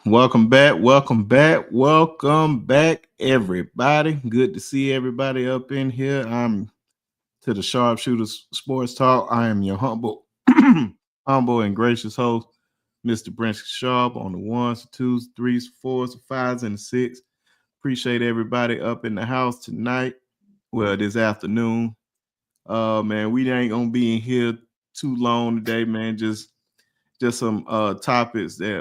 Welcome back, welcome back, welcome back, everybody. Good to see everybody up in here. I'm to the Sharpshooters Sports Talk. I am your humble, humble and gracious host, Mr. Brent Sharp, on the ones, twos, threes, fours, fives, and six. Appreciate everybody up in the house tonight. Well, this afternoon. Man, we ain't gonna be in here too long today, man. Just some topics that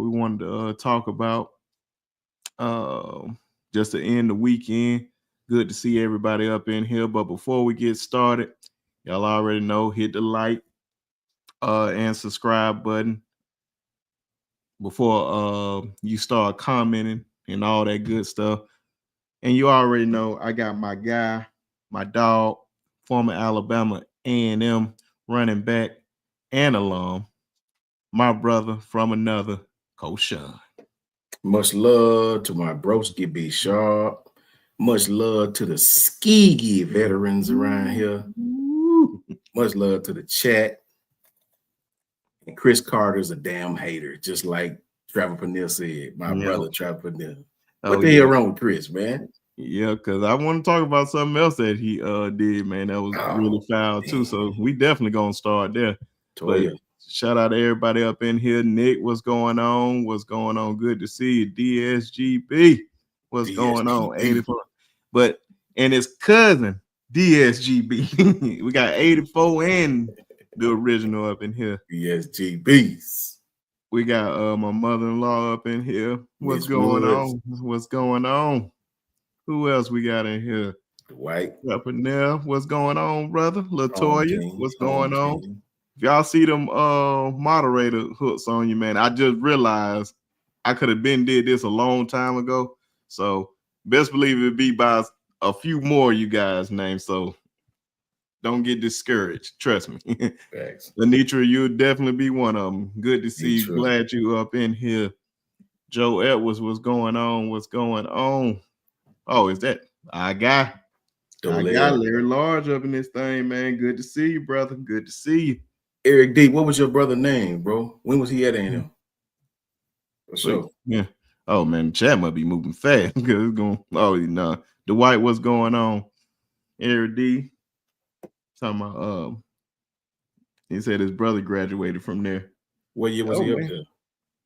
we wanted to talk about uh, just to end the weekend. Good to see everybody up in here. But before we get started, y'all already know, hit the like and subscribe button before you start commenting and all that good stuff. And you already know I got my guy, my dog, former Alabama A&M running back and alum, my brother from another, Coach Sean. Much love to my broski B Sharp. Much love to the skeegi veterans around here. Much love to the chat. And Chris Carter's a damn hater, just like Trevor Pennell said. My brother Trevor Pennell. What the hell wrong with Chris, man? Yeah, because I want to talk about something else that he did, man. That was really foul too. So we definitely gonna start there. But shout out to everybody up in here. Nick, what's going on? What's going on? Good to see you. DSGB, what's going on? 84. But and his cousin DSGB. We got 84 and the original up in here. DSGBs. We got my mother-in-law up in here. What's going on? What's going on? Who else we got in here? Dwight. Up in there. What's going on, brother? Latoya, what's going on? If y'all see them moderator hooks on you, man, I just realized I could have been did this a long time ago. So best believe it'd be by a few more you guys' names. So don't get discouraged. Trust me. Lenitra, you'll definitely be one of them. Good to see you. Glad you up in here. Joe Edwards, what's going on? What's going on? Oh, is that I got Larry Large up in this thing, man. Good to see you, brother. Good to see you. Eric D, what was your brother's name, bro? When was he at A&M? For sure. Yeah. Oh man, the chat might be moving fast because it's going. Oh no, Dwight, what's going on? Eric D, talking about he said his brother graduated from there. What year was he up there?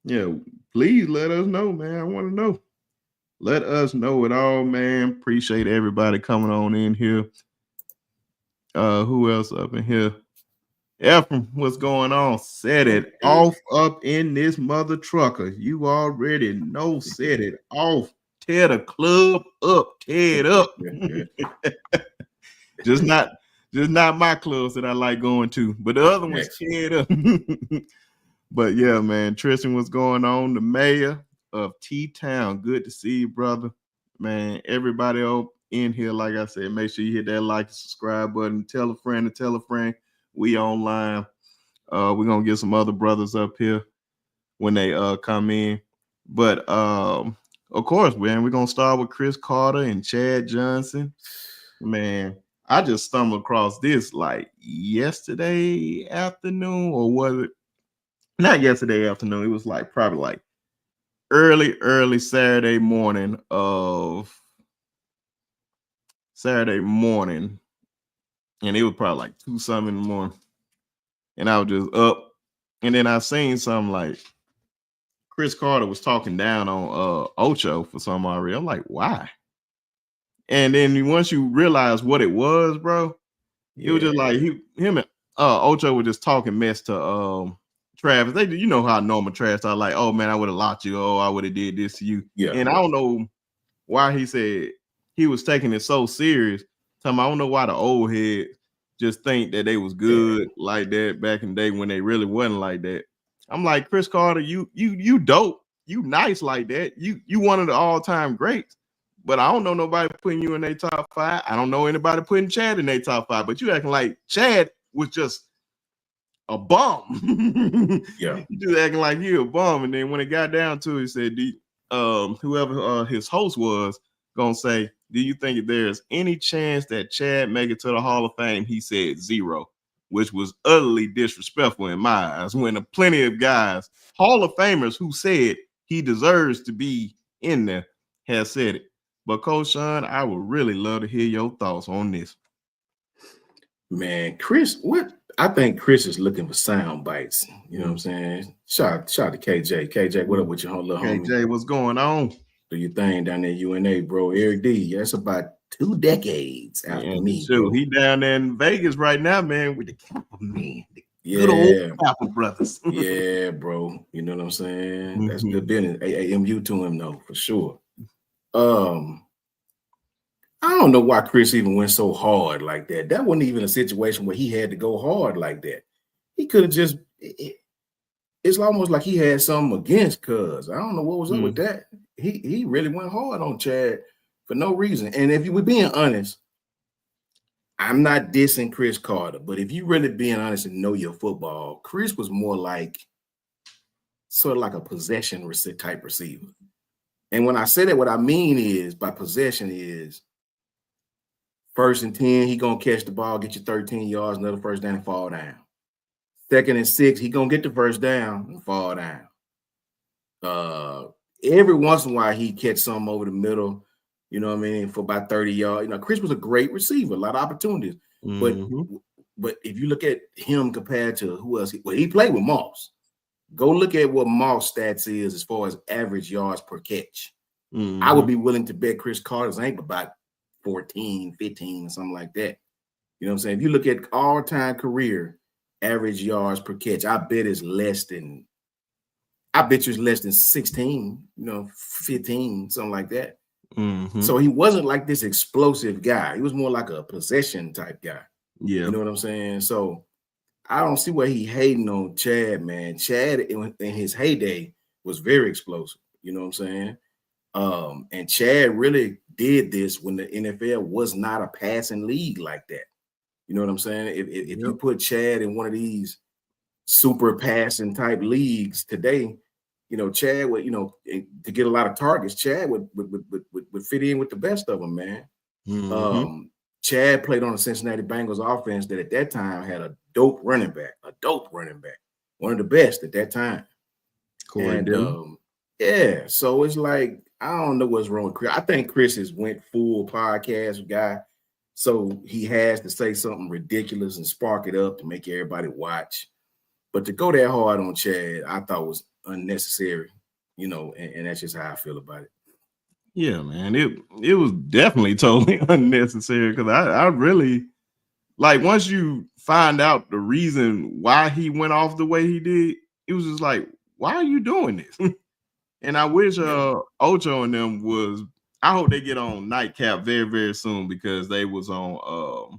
Yeah, please let us know, man. I want to know. Let us know it all, man. Appreciate everybody coming on in here. Who else up in here? Ephraim, what's going on? Set it off up in this mother trucker. You already know. Set it off. Tear the club up. Tear it up. just not my clubs that I like going to, but the other ones tear it up. But yeah, man. Tristan, what's going on? The mayor of T-Town. Good to see you, brother. Man, everybody up in here, like I said, make sure you hit that like and subscribe button. Tell a friend to tell a friend. We online. We're gonna get some other brothers up here when they come in. But of course, man, we're gonna start with Chris Carter and Chad Johnson. Man, I just stumbled across this like yesterday afternoon, or was it not yesterday afternoon? It was like probably like early Saturday morning, and it was probably like 2 something in the morning. And I was just up, and then I seen something like Chris Carter was talking down on Ocho for some reason. I'm like, why? And then once you realize what it was, bro, it was just like him and Ocho were just talking mess to Travis. They, you know how normal trash are, like, oh man, I would have locked you. Oh, I would have did this to you. Yeah. And I don't know why he said he was taking it so serious. I don't know why the old heads just think that they was good like that back in the day when they really wasn't like that. I'm like, Chris Carter, you dope. You nice like that. You one of the all-time greats. But I don't know nobody putting you in their top 5. I don't know anybody putting Chad in their top 5. But you acting like Chad was just a bum. Yeah. You just acting like you a bum. And then when it got down to it, he said, whoever his host was gonna say, do you think there's any chance that Chad make it to the Hall of Fame? He said 0, which was utterly disrespectful in my eyes. When plenty of guys, Hall of Famers, who said he deserves to be in there, has said it. But Coach Sean, I would really love to hear your thoughts on this. Man, Chris, I think Chris is looking for sound bites. You know what I'm saying? Shout to KJ. KJ, what up with your little homie? KJ, what's going on? Do your thing down there, UNA, bro. Eric D. That's about 2 decades after me, bro. He down there in Vegas right now, man, with the Kappa man. Good old Kappa brothers. Yeah, bro. You know what I'm saying? That's good business. AMU to him, though, for sure. I don't know why Chris even went so hard like that. That wasn't even a situation where he had to go hard like that. He could have just, it's almost like he had something against Cuz. I don't know what was up with that. He really went hard on Chad for no reason. And if you were being honest, I'm not dissing Chris Carter, but if you really being honest and know your football, Chris was more like sort of like a possession type receiver. And when I say that, what I mean is by possession is 1st and 10, he gonna catch the ball, get you 13 yards, another first down, and fall down. 2nd and 6, he gonna get the first down and fall down. Every once in a while, he catch something over the middle, you know what I mean, for about 30 yards. You know, Chris was a great receiver, a lot of opportunities. But if you look at him compared to who else, he played with Moss. Go look at what Moss stats is as far as average yards per catch. I would be willing to bet Chris Carter's ain't about 14, 15, something like that. You know what I'm saying? If you look at all-time career average yards per catch, I bet you it's less than 16, 15, something like that. So he wasn't like this explosive guy. He was more like a possession type guy. Yeah. You know what I'm saying? So I don't see why he hating on Chad, man. Chad in his heyday was very explosive. You know what I'm saying? And Chad really did this when the NFL was not a passing league like that. You know what I'm saying? If you put Chad in one of these super passing type leagues today, Chad would, to get a lot of targets, Chad would fit in with the best of them, man. Chad played on the Cincinnati Bengals offense that at that time had a dope running back, one of the best at that time. Yeah, so it's like, I don't know what's wrong with Chris. I think Chris has went full podcast guy, so he has to say something ridiculous and spark it up to make everybody watch. But to go that hard on Chad, I thought was unnecessary, and that's just how I feel about it. Yeah, man, it was definitely totally unnecessary because I really, like, once you find out the reason why he went off the way he did, it was just like, why are you doing this? And I wish Ocho and them was, I hope they get on Nightcap very, very soon because they was on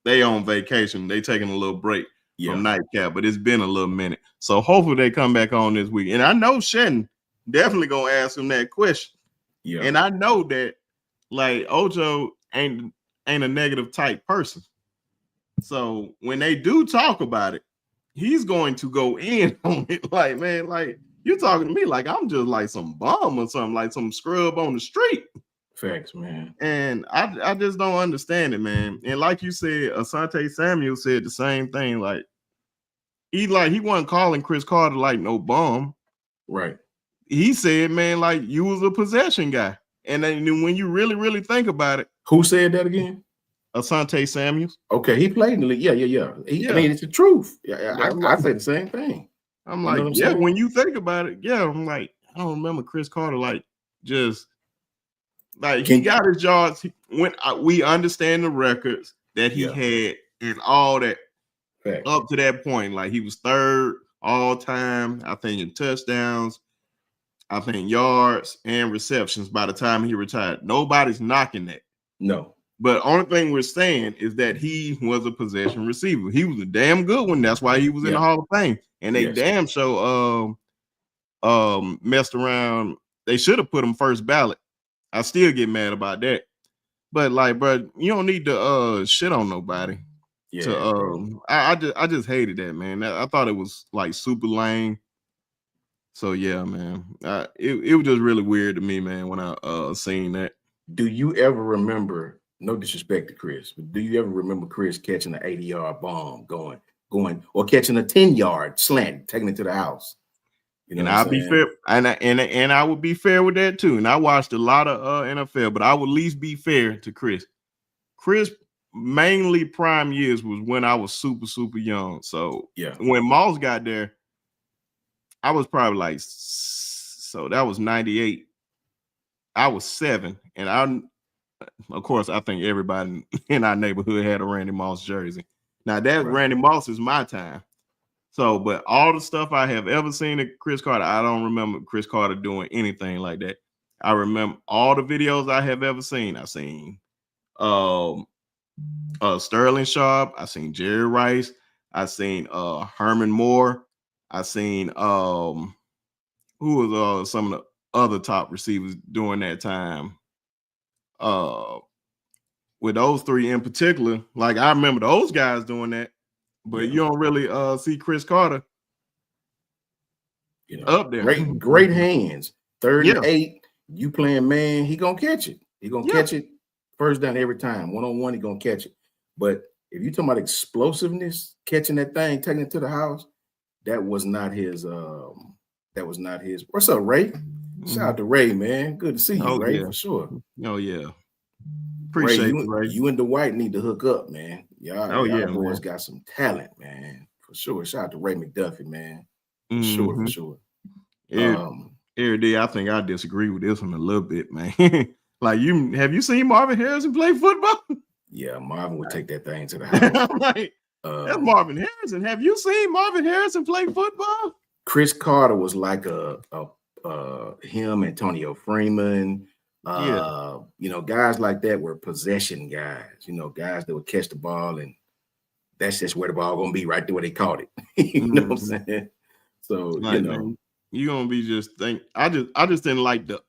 they on vacation. They taking a little break from Nightcap, but it's been a little minute. So hopefully they come back on this week. And I know Shetton definitely gonna ask him that question. Yeah. And I know that like Ocho ain't a negative type person. So when they do talk about it, he's going to go in on it. Like, man, like, you're talking to me like I'm just like some bum or something, like some scrub on the street. Facts, man. And I just don't understand it, man. And like you said, Asante Samuel said the same thing. Like he wasn't calling Chris Carter like no bum. Right. He said, man, like you was a possession guy. And then when you really, really think about it. Who said that again? Asante Samuel. Okay, he played in the league. Yeah. I mean, it's the truth. I say the same thing. I'm like, when you think about it, I'm like, I don't remember Chris Carter like just like he got his yards. We understand the records that he had and all that up to that point. Like he was 3rd all time, I think, in touchdowns, I think yards and receptions by the time he retired. Nobody's knocking that. No. But only thing we're saying is that he was a possession receiver. He was a damn good one. That's why he was in the Hall of Fame. And they damn sure messed around. They should have put him first ballot. I still get mad about that. But like, bro, you don't need to shit on nobody. Yeah. I just hated that, man. I thought it was like super lame. So yeah, man. It was just really weird to me, man, when I seen that. Do you ever remember? No disrespect to Chris, but do you ever remember Chris catching an 80-yard bomb going, or catching a 10-yard slant, taking it to the house? You know And what I'm I'll be saying? fair, and I would be fair with that too. And I watched a lot of NFL, but I would at least be fair to Chris. Chris mainly prime years was when I was super young. So Yeah. when Moss got there, I was probably like, so that was 98. I was 7, and of course, I think everybody in our neighborhood had a Randy Moss jersey. Now that Randy Moss is my time. So, but all the stuff I have ever seen of Chris Carter, I don't remember Chris Carter doing anything like that. I remember all the videos I have ever seen. I seen Sterling Sharp, I seen Jerry Rice, I seen Herman Moore, I seen who was some of the other top receivers during that time. With those 3 in particular, like I remember those guys doing that, but you don't really see Chris Carter up there. Great hands. 3rd and 8, you playing man, he gonna catch it. He gonna catch it first down every time. 1-on-1, he gonna catch it. But if you talking about explosiveness, catching that thing, taking it to the house, that was not his. What's up, Ray? Shout out to Ray, man. Good to see you, Ray, for sure. Oh yeah. Appreciate Ray, you and Dwight need to hook up, man. Y'all boys got some talent, man. For sure. Shout out to Ray McDuffie, man. For sure. Every day, I think I disagree with this one a little bit, man. Like, have you seen Marvin Harrison play football? Yeah, Marvin would take that thing to the house. Like, that's Marvin Harrison. Have you seen Marvin Harrison play football? Chris Carter was like him, Antonio Freeman. Guys like that were possession guys. Guys that would catch the ball, and that's just where the ball gonna be, right there where they caught it. You know what I'm saying? So like, man, you gonna be just think. I just didn't like the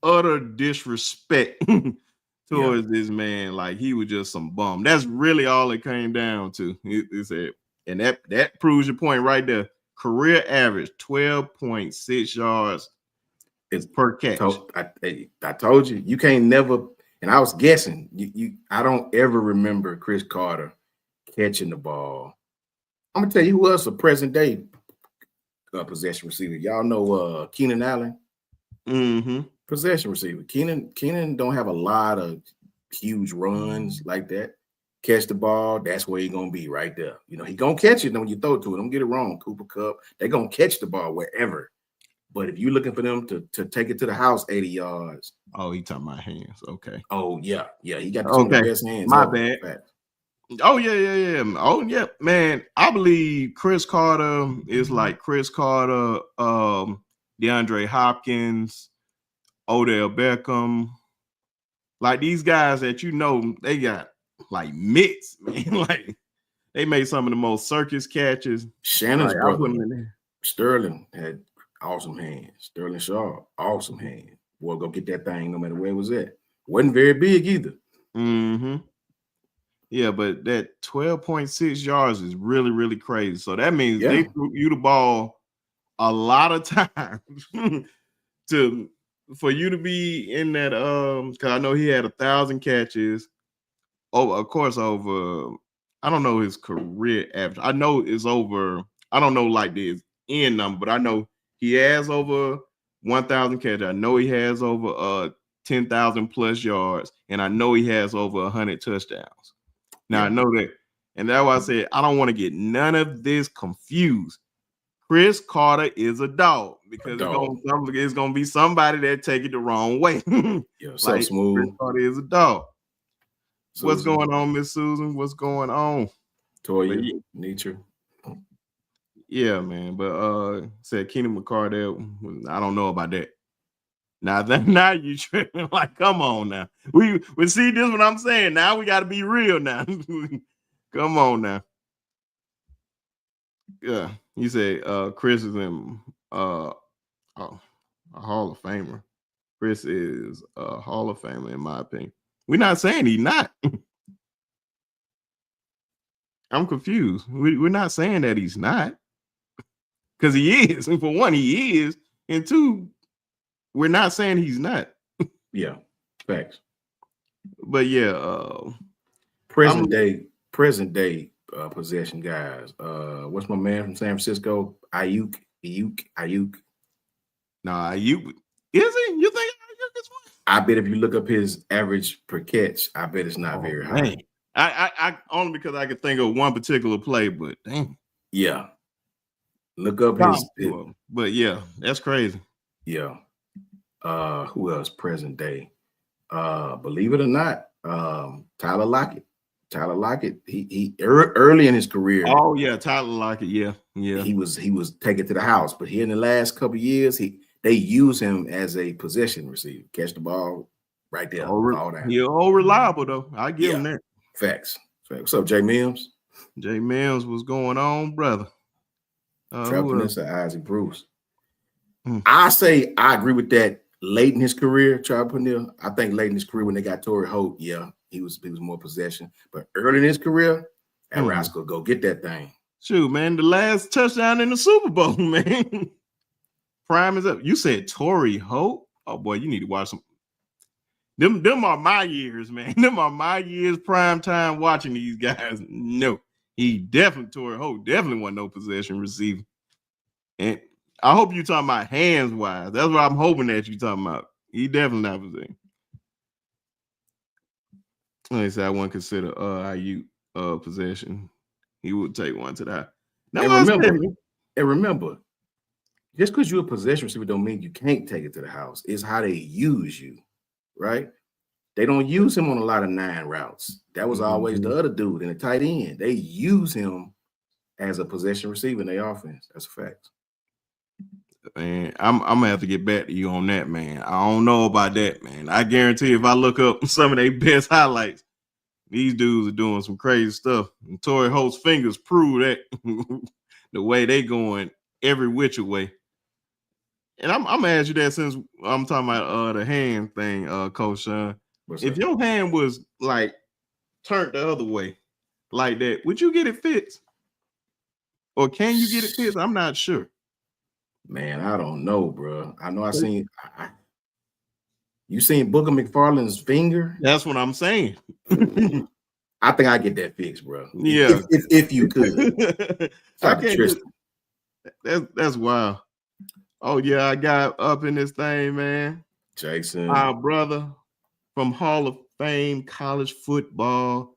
utter disrespect towards this man. Like, he was just some bum. That's really all it came down to. It said, and that proves your point right there. Career average 12.6 yards per catch. I told you, you can't never. And I was guessing. I don't ever remember Chris Carter catching the ball. I'm gonna tell you who else a present day possession receiver. Y'all know Keenan Allen. Possession receiver. Keenan don't have a lot of huge runs like that. Catch the ball, that's where he's gonna be, right there. He gonna catch it when you throw it to it. Don't get it wrong, Cooper Kupp. They're gonna catch the ball wherever. But if you're looking for them to take it to the house 80 yards. Oh, he talking about hands. Okay. Oh, yeah. He got some of the best hands. My bad. Oh, yeah. Oh, yeah, man. I believe Chris Carter is like Chris Carter, DeAndre Hopkins, Odell Beckham. Like, these guys that they got like mitts, man. Like, they made some of the most circus catches. Shannon's brother, Sterling, had awesome hands. Sterling Sharp, awesome hands. Boy, go get that thing no matter where it was at. Wasn't very big either. Yeah, but that 12.6 yards is really, really crazy. So that means they threw you the ball a lot of times for you to be in that. Because I know he had 1,000 catches. Oh, of course, over. I don't know his career average. I know it's over. I don't know like the end number, but I know he has over 1,000 catches. I know he has over 10,000 plus yards, and I know he has over 100 touchdowns. Now I know that, and that's why I said I don't want to get none of this confused. Chris Carter is a dog because it's gonna be somebody that take it the wrong way. So smooth. Chris Carter is a dog. Susan. What's going on, Miss Susan? What's going on? Toya, nature. Yeah, man. But said Keenan McCardell. I don't know about that. Now you tripping. Like, come on now. We see this what I'm saying. Now we got to be real now. Come on now. Yeah, you say Chris is in a Hall of Famer. Chris is a Hall of Famer in my opinion. We're not saying he's not. I'm confused. We're not saying that he's not. Because he is. And for one, he is. And two, we're not saying he's not. Yeah, facts. But yeah, present day possession guys. What's my man from San Francisco? Ayuk. Ayuk. Nah, is he? You think Ayuk is one? I bet if you look up his average per catch, I bet it's not very high. Man. I only because I could think of one particular play, but dang. Yeah. Look up but yeah, that's crazy. Yeah. Who else present day? Believe it or not, Tyler Lockett. Tyler Lockett, he early in his career. Oh yeah, Tyler Lockett. Yeah. He was taken to the house, but here in the last couple of years, they use him as a possession receiver. Catch the ball right there. He's all reliable though. I give him that. Facts. What's up, Jay Mims? Jay Mims, what's going on, brother? Isaac Bruce. I say I agree with that. Late in his career, I think late in his career when they got Torrey Holt, yeah, he was more possession. But early in his career, that rascal go get that thing. Shoot, man, the last touchdown in the Super Bowl, man. Prime is up. You said Torrey Holt? Oh boy, you need to watch some. Them are my years, man. Them are my years prime time watching these guys. No, Torrey Holt definitely wasn't no possession receiver. And I hope you're talking about hands wise. That's what I'm hoping that you're talking about. He definitely not possession. Like I said, I wouldn't consider Ayuk possession. He would take one to that. Remember, just because you're a possession receiver don't mean you can't take it to the house. It's how they use you, right? They don't use him on a lot of 9 routes. That was always the other dude in the tight end. They use him as a possession receiver in their offense. That's a fact. Man, I'm gonna have to get back to you on that, man. I don't know about that, man. I guarantee if I look up some of their best highlights, these dudes are doing some crazy stuff. And Torrey Holt's fingers prove that the way they going every which way. And I'm gonna ask you that since I'm talking about the hand thing, Coach Sean. If your hand was like turned the other way, like that, would you get it fixed? Or can you get it fixed? I'm not sure. Man, I don't know, bro. I know you seen Booker McFarland's finger? That's what I'm saying. I think I get that fixed, bro. Yeah, if you could. That's wild. Oh yeah, I got up in this thing, man. Jason, our brother from Hall of Fame college football,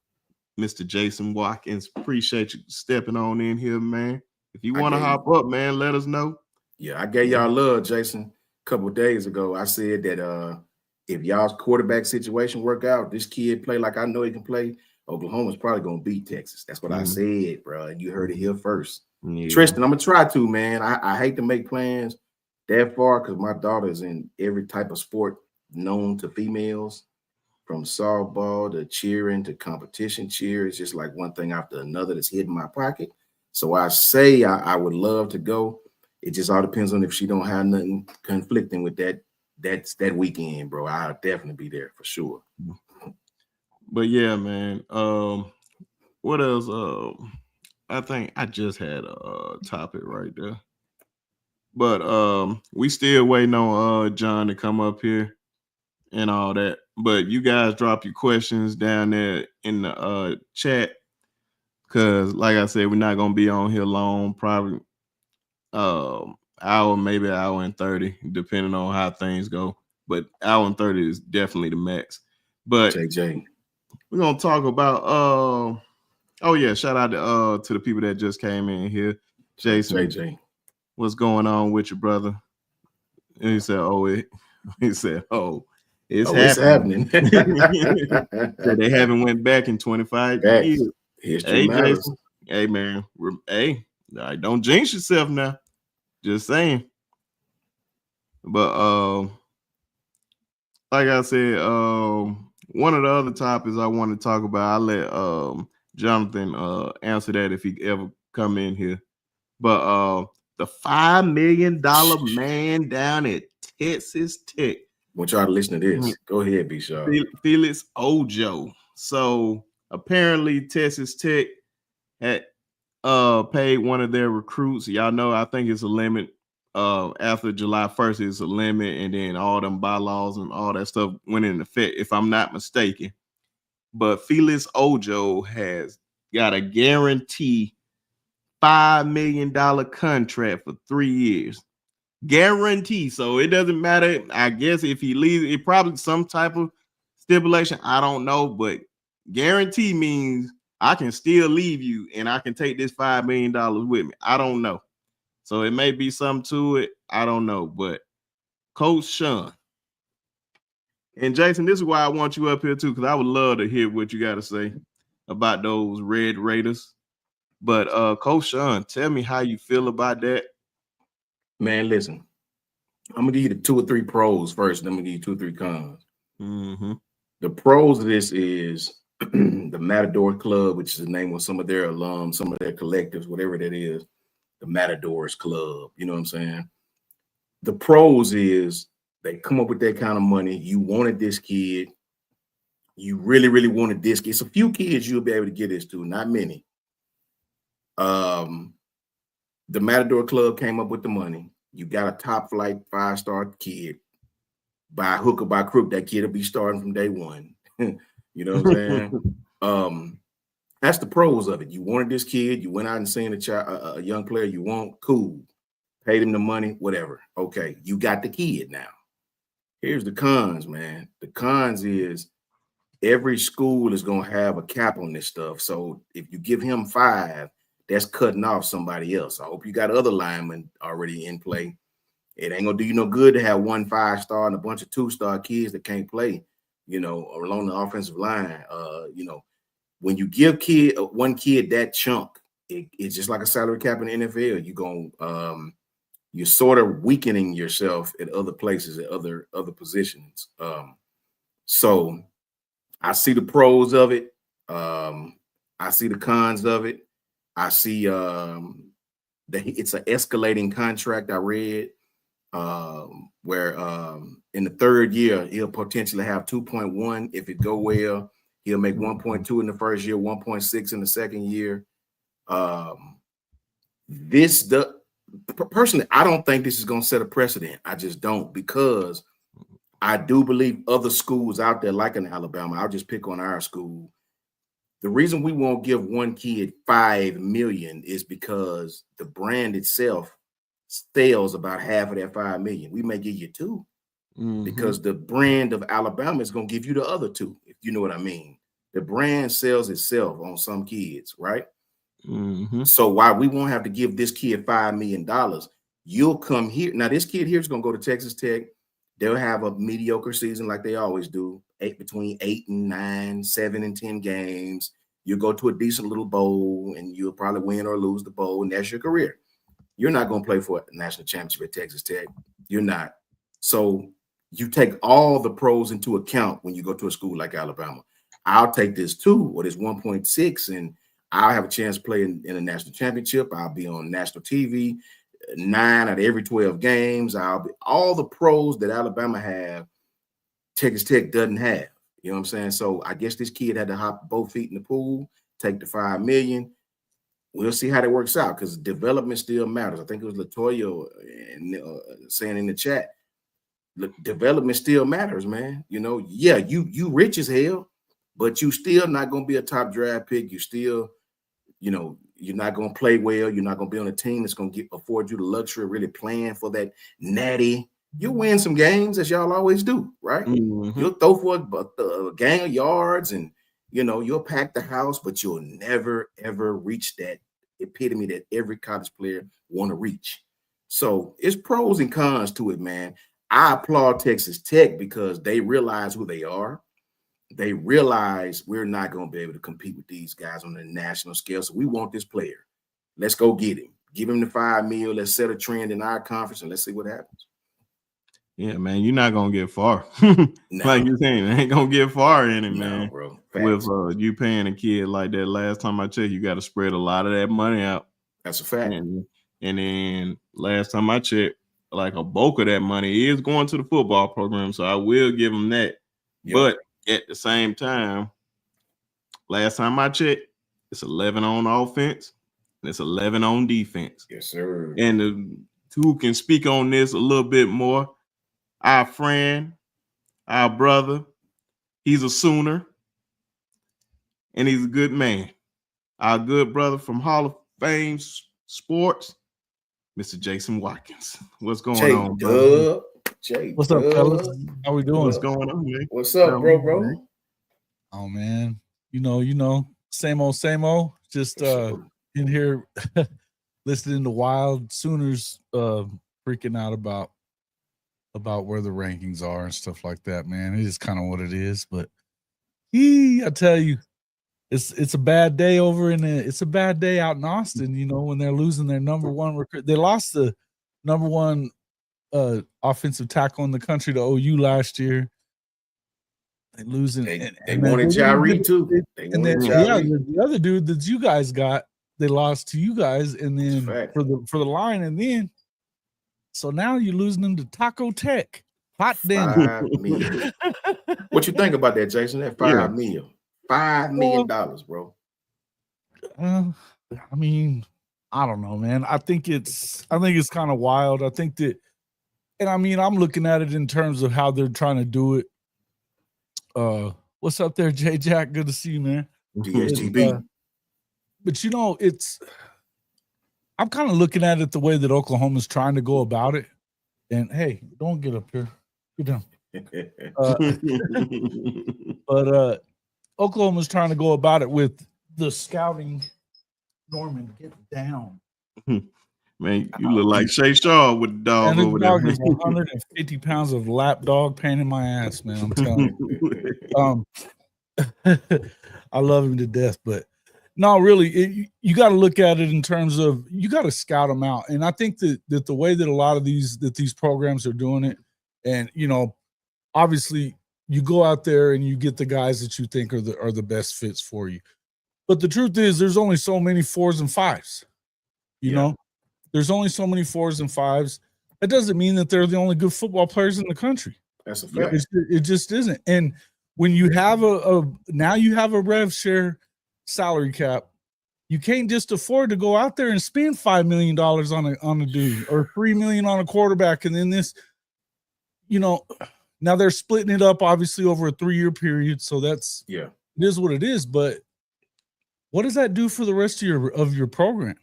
Mr. Jason Watkins. Appreciate you stepping on in here, man. If you want to hop up, man, let us know. Yeah, I gave y'all love, Jason. A couple of days ago, I said that if y'all's quarterback situation work out, this kid play like I know he can play, Oklahoma's probably gonna beat Texas. That's what I said, bro. And you heard it here first. Yeah. Tristan, I'm gonna try to, man. I hate to make plans that far because my daughter's in every type of sport known to females, from softball to cheering to competition cheer. It's just like one thing after another that's hit in my pocket. So I say I would love to go. It just all depends on if she don't have nothing conflicting with that weekend, bro. I'll definitely be there for sure. But yeah, man. What else? I think I just had a topic right there. But we still waiting on John to come up here and all that. But you guys drop your questions down there in the chat. Cause like I said, we're not gonna be on here long, probably hour, maybe an hour and 30, depending on how things go. But hour and 30 is definitely the max. But JJ, we're gonna talk about oh yeah, shout out to the people that just came in here. Jason, JJ, what's going on with your brother? And he said, it's happening. So they haven't went back in 25 years. History matters. Jason, hey man, don't jinx yourself now. Just saying. But like I said, one of the other topics I want to talk about, I'll let Jonathan answer that if he ever come in here. But the $5 million man down at Texas Tech. I want y'all to listen to this. Go ahead, B. Shaw. Felix Ojo. So apparently Texas Tech had paid one of their recruits. Y'all know, I think it's a limit. After July 1st, it's a limit, and then all them bylaws and all that stuff went in effect, if I'm not mistaken. But Felix Ojo has got a guarantee $5 million contract for 3 years. Guarantee. So it doesn't matter. I guess if he leaves, it probably some type of stipulation. I don't know, but guarantee means I can still leave you and I can take this $5 million with me. I don't know. So it may be something to it. I don't know. But Coach Sean. And Jason, this is why I want you up here too, because I would love to hear what you got to say about those Red Raiders. But Coach Sean, tell me how you feel about that. Man, listen, I'm gonna give you the 2 or 3 pros first, then I'm gonna give you 2 or 3 cons. Mm-hmm. The pros of this is the Matador Club, which is the name of some of their alums, some of their collectives, whatever that is, the Matadors Club. You know what I'm saying? The pros is they come up with that kind of money. You wanted this kid. You really, really wanted this kid. It's a few kids you'll be able to get this to, not many. The Matador Club came up with the money. You got a top flight 5-star kid. By hook or by crook, that kid will be starting from day one. You know what I'm saying? That's the pros of it. You wanted this kid. You went out and seen a young player you want. Cool. Paid him the money, whatever. Okay, you got the kid now. Here's the cons, man. The cons is every school is going to have a cap on this stuff. So if you give him 5, that's cutting off somebody else. I hope you got other linemen already in play. It ain't gonna do you no good to have 1 5-star and a bunch of 2-star kids that can't play, you know, along the offensive line. You know, when you give one kid that chunk, it's just like a salary cap in the NFL. You're sort of weakening yourself at other places, at other positions. So I see the pros of it. I see the cons of it. I see that it's an escalating contract. I read where in the 3rd year he'll potentially have 2.1 if it go well. He'll make 1.2 in the first year, 1.6 in the second year. Personally, I don't think this is going to set a precedent. I just don't, because I do believe other schools out there, like in Alabama, I'll just pick on our school. The reason we won't give one kid $5 million is because the brand itself sells about half of that $5 million. We may give you 2 because the brand of Alabama is going to give you the other 2, if you know what I mean. The brand sells itself on some kids, right? So why we won't have to give this kid $5 million, you'll come here. Now, this kid here is going to go to Texas Tech. They'll have a mediocre season like they always do, between 8 and 9, 7 and 10 games. You'll go to a decent little bowl, and you'll probably win or lose the bowl, and that's your career. You're not going to play for a national championship at Texas Tech. You're not. So you take all the pros into account when you go to a school like Alabama. I'll take this 2 or this 1.6, and I'll have a chance to play in a national championship. I'll be on national TV 9 out of every 12 games. All the pros that Alabama have, Texas Tech doesn't have. You know what I'm saying? So I guess this kid had to hop both feet in the pool, take the $5 million. We'll see how that works out, because development still matters. I think it was Latoya saying in the chat, development still matters, man. You know, yeah, you rich as hell, but you still not going to be a top draft pick. You still, you know, you're not going to play well. You're not going to be on a team that's going to afford you the luxury of really playing for that natty. You'll win some games, as y'all always do, right? You'll throw for a gang of yards, and, you know, you'll pack the house, but you'll never, ever reach that epitome that every college player want to reach. So it's pros and cons to it, man. I applaud Texas Tech because they realize who they are. They realize we're not going to be able to compete with these guys on the national scale. So we want this player. Let's go get him. Give him the $5 million. Let's set a trend in our conference, and let's see what happens. Yeah, man, you're not gonna get far. Like you're saying, ain't gonna get far in it, man. Bro. With you paying a kid like that. Last time I checked, you got to spread a lot of that money out. That's a fact. And then last time I checked, like a bulk of that money is going to the football program. So I will give them that. Yep. But at the same time, last time I checked, it's 11 on offense and it's 11 on defense. Yes, sir. And the two can speak on this a little bit more. Our friend, our brother, he's a Sooner, and he's a good man. Our good brother from Hall of Fame sports, Mr. Jason Watkins. What's going J on, bro? What's up, fellas? How we doing? What's going on, man? What's up, bro? Oh man, you know, same old. Just in here listening to Wild Sooners freaking out about where the rankings are and stuff like that, man. It is kind of what it is, but I tell you, it's a bad day it's a bad day out in Austin, you know, when they're losing their number one recruit. They lost the number one offensive tackle in the country to OU last year. They losing. They wanted Jari too. The other dude that you guys got, they lost to you guys, and then for the line, and then so now you're losing them to Taco Tech. Hot damn. $5 million. What you think about that, Jason? That $5 million. $5 million, bro. I mean, I don't know, man. I think it's kind of wild. I think that, and I mean, I'm looking at it in terms of how they're trying to do it. What's up there, J Jack? Good to see you, man. DSGB. But you know, I'm kind of looking at it the way that Oklahoma's trying to go about it. And hey, don't get up here. Get down. But Oklahoma's trying to go about it with the scouting. Norman, get down. Man, you look like Shay Shaw with the dog over there. Dog is 150 pounds of lap dog pain in my ass, man. I'm telling you. I love him to death, but no, really, you got to look at it in terms of you got to scout them out. And I think that the way that a lot of these programs are doing it, and you know, obviously you go out there and you get the guys that you think are the best fits for you. But the truth is there's only so many 4s and 5s. You know? There's only so many 4s and 5s. That doesn't mean that they're the only good football players in the country. That's a fact. It just isn't. And when you have now you have a rev share salary cap, you can't just afford to go out there and spend $5 million on a dude or $3 million on a quarterback. And then this, you know, now they're splitting it up obviously over a 3-year period. So that's it is what it is. But what does that do for the rest of your program?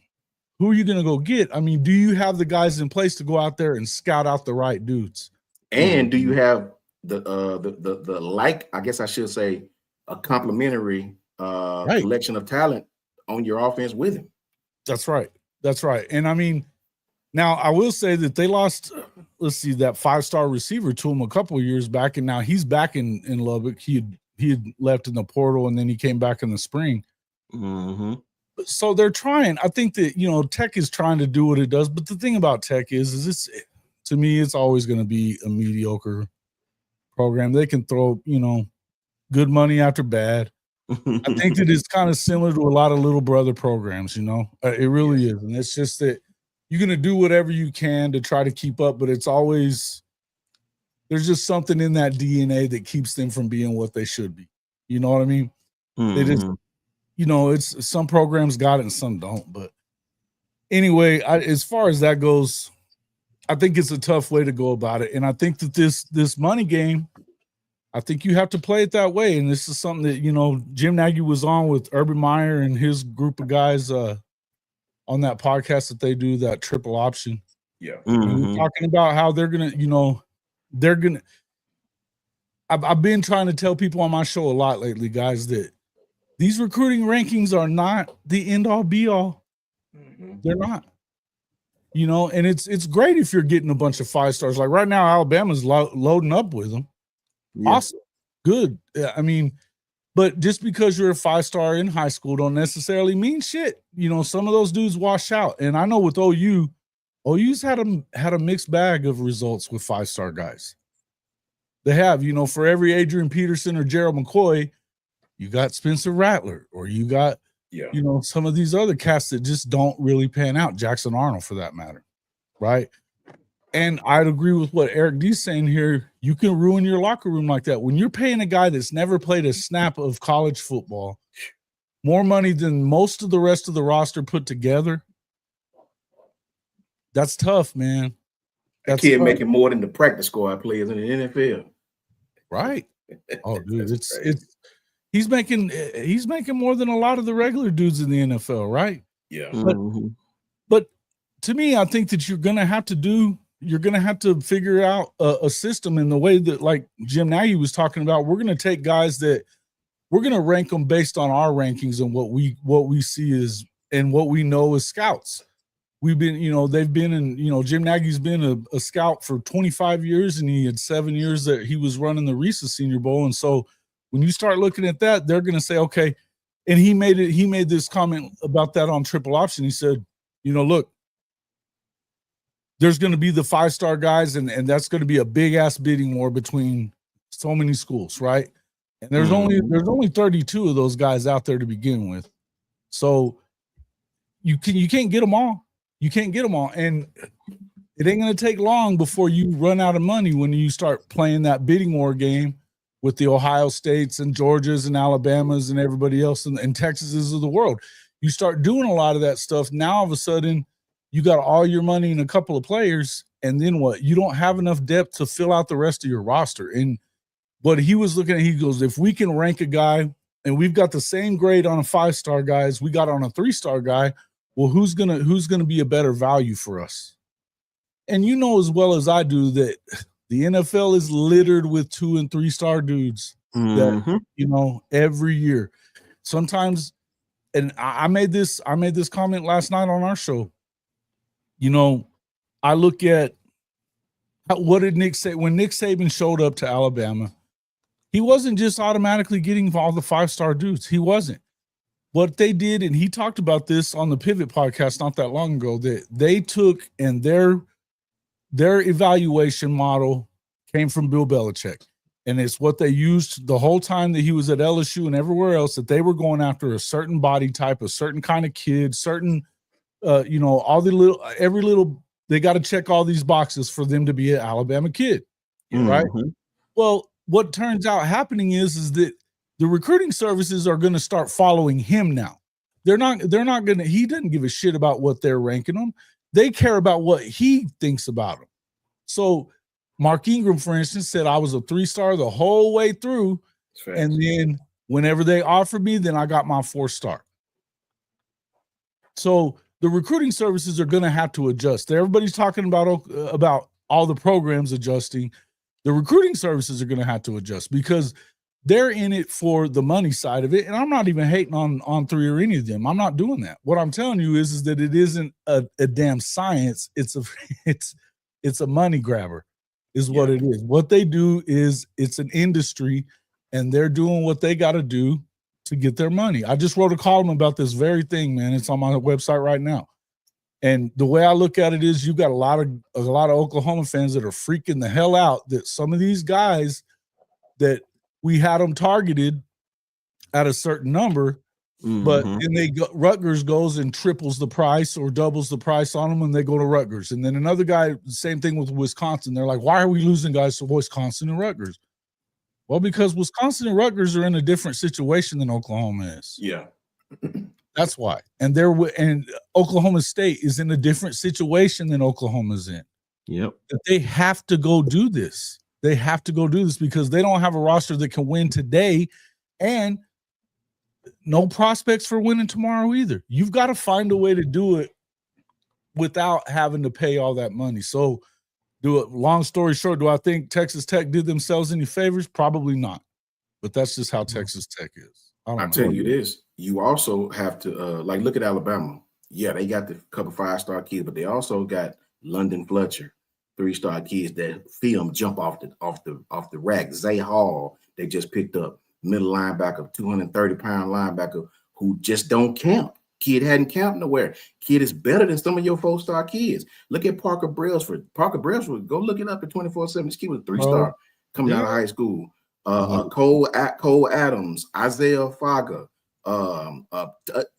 Who are you going to go get? I mean, do you have the guys in place to go out there and scout out the right dudes? And do you have the I guess I should say, a complimentary collection of talent on your offense with him? That's right. And I mean, now I will say that they lost, let's see, that 5-star receiver to him a couple of years back, and now he's back in Lubbock. He had left in the portal, and then he came back in the spring. Mm-hmm. So they're trying. I think that, you know, Tech is trying to do what it does. But the thing about Tech is it's, to me, it's always going to be a mediocre program. They can throw, you know, good money after bad. I think that it's kind of similar to a lot of little brother programs, you know. It really is. And it's just that you're going to do whatever you can to try to keep up. But it's always, there's just something in that DNA that keeps them from being what they should be. You know what I mean? Mm-hmm. They just, you know, it's some programs got it and some don't. But anyway, as far as that goes, I think it's a tough way to go about it. And I think that this money game, I think you have to play it that way. And this is something that, you know, Jim Nagy was on with Urban Meyer and his group of guys on that podcast that they do, that triple option. Yeah. Mm-hmm. Talking about how they're going to, you know, I've been trying to tell people on my show a lot lately, guys, that these recruiting rankings are not the end all be all. Mm-hmm. They're not, you know, and it's great if you're getting a bunch of 5 stars. Like right now, Alabama's loading up with them. Yeah. Awesome. Good. I mean, but just because you're a 5-star in high school don't necessarily mean shit. You know, some of those dudes wash out. And I know with OU's had a mixed bag of results with 5-star guys. They have, you know, for every Adrian Peterson or Gerald McCoy, you got Spencer Rattler, or you got, you know, some of these other cats that just don't really pan out. Jackson Arnold, for that matter, right? And I'd agree with what Eric D's saying here. You can ruin your locker room like that. When you're paying a guy that's never played a snap of college football more money than most of the rest of the roster put together, that's tough, man. That kid making more than the practice squad players in the NFL. Right. Oh, dude, he's making more than a lot of the regular dudes in the NFL, right? Yeah. But to me, I think that you're gonna have to figure out a system in the way that, like Jim Nagy was talking about. We're gonna take guys that we're gonna rank them based on our rankings and what we see is and what we know as scouts. We've been, they've been in, Jim Nagy's been a scout for 25 years, and he had 7 years that he was running the Reese's Senior Bowl. And so when you start looking at that, they're going to say, okay. And he made this comment about that on Triple Option. He said, look, there's going to be the 5-star guys, and that's going to be a big ass bidding war between so many schools, right? And there's only 32 of those guys out there to begin with. So you can't get them all. You can't get them all. And it ain't going to take long before you run out of money when you start playing that bidding war game with the Ohio States and Georgias and Alabamas and everybody else and Texases of the world. You start doing a lot of that stuff. Now, all of a sudden, you got all your money in a couple of players. And then what? You don't have enough depth to fill out the rest of your roster. And what he was looking at, he goes, if we can rank a guy and we've got the same grade on a 5-star guy as we got on a 3-star guy, well, who's gonna be a better value for us? And you know as well as I do that the NFL is littered with 2- and 3-star dudes that every year. Sometimes, and I made this comment last night on our show. I look at what did Nick say when Nick Saban showed up to Alabama. He wasn't just automatically getting all the 5-star dudes. He wasn't. What they did, and he talked about this on the Pivot podcast not that long ago, that they took and their evaluation model came from Bill Belichick. And it's what they used the whole time that he was at LSU and everywhere else, that they were going after a certain body type, a certain kind of kid, certain, all the every little, they got to check all these boxes for them to be an Alabama kid, right? Well, what turns out happening is that the recruiting services are going to start following him now. They're not going to, he doesn't give a shit about what they're ranking them. They care about what he thinks about them. So Mark Ingram, for instance, said I was a 3-star the whole way through. And then whenever they offered me, then I got my 4-star. So the recruiting services are going to have to adjust. Everybody's talking about all the programs adjusting. The recruiting services are going to have to adjust because they're in it for the money side of it. And I'm not even hating on 3 or any of them. I'm not doing that. What I'm telling you is that it isn't a damn science. It's a money grabber is what it is. What they do is it's an industry, and they're doing what they got to do to get their money. I just wrote a column about this very thing, man. It's on my website right now. And the way I look at it is, you've got a lot of Oklahoma fans that are freaking the hell out that some of these guys that we had them targeted at a certain number, but then Rutgers goes and triples the price or doubles the price on them when they go to Rutgers. And then another guy, same thing with Wisconsin. They're like, why are we losing guys to Wisconsin and Rutgers? Well, because Wisconsin and Rutgers are in a different situation than Oklahoma is. Yeah. That's why. And Oklahoma State is in a different situation than Oklahoma's in. Yep. They have to go do this. They have to go do this because they don't have a roster that can win today, and no prospects for winning tomorrow either. You've got to find a way to do it without having to pay all that money. So, long story short, do I think Texas Tech did themselves any favors? Probably not. But that's just how Texas Tech is. I'll tell you this. You also have to look at Alabama. Yeah, they got the couple 5-star kids, but they also got London Fletcher, 3-star kids that film jump off the rack. Zay Hall, they just picked up, middle linebacker, 230-pound linebacker who just don't camp. Kid hadn't camped nowhere. Kid is better than some of your 4-star kids. Look at Parker Brailsford. Go look it up at 24/7. This kid was 3-star coming out of high school. Cole Adams, Isaiah Faga.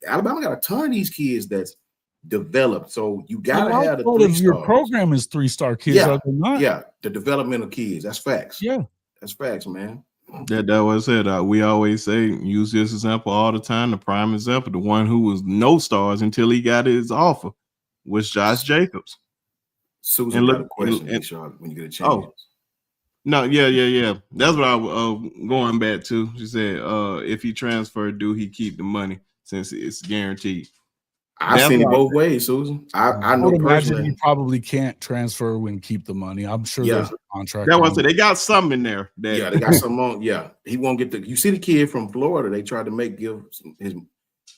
Alabama got a ton of these kids that's developed. So you gotta have the 3 stars. Your program is 3-star kids. Yeah, the developmental kids. That's facts. Yeah, that's facts, man. That was it. We always say, use this example all the time. The prime example, the one who was no stars until he got his offer, was Josh Jacobs. Susan got a question, when you get a chance. Oh, no, yeah. That's what I was going back to. She said, if he transferred, do he keep the money since it's guaranteed? I've seen it both ways, Susan. I know would imagine personally. you probably can't transfer and keep the money. I'm sure there's a contract. That was it. They got something in there. Yeah, they got something on. Yeah, he won't get the. You see the kid from Florida. They tried to give his.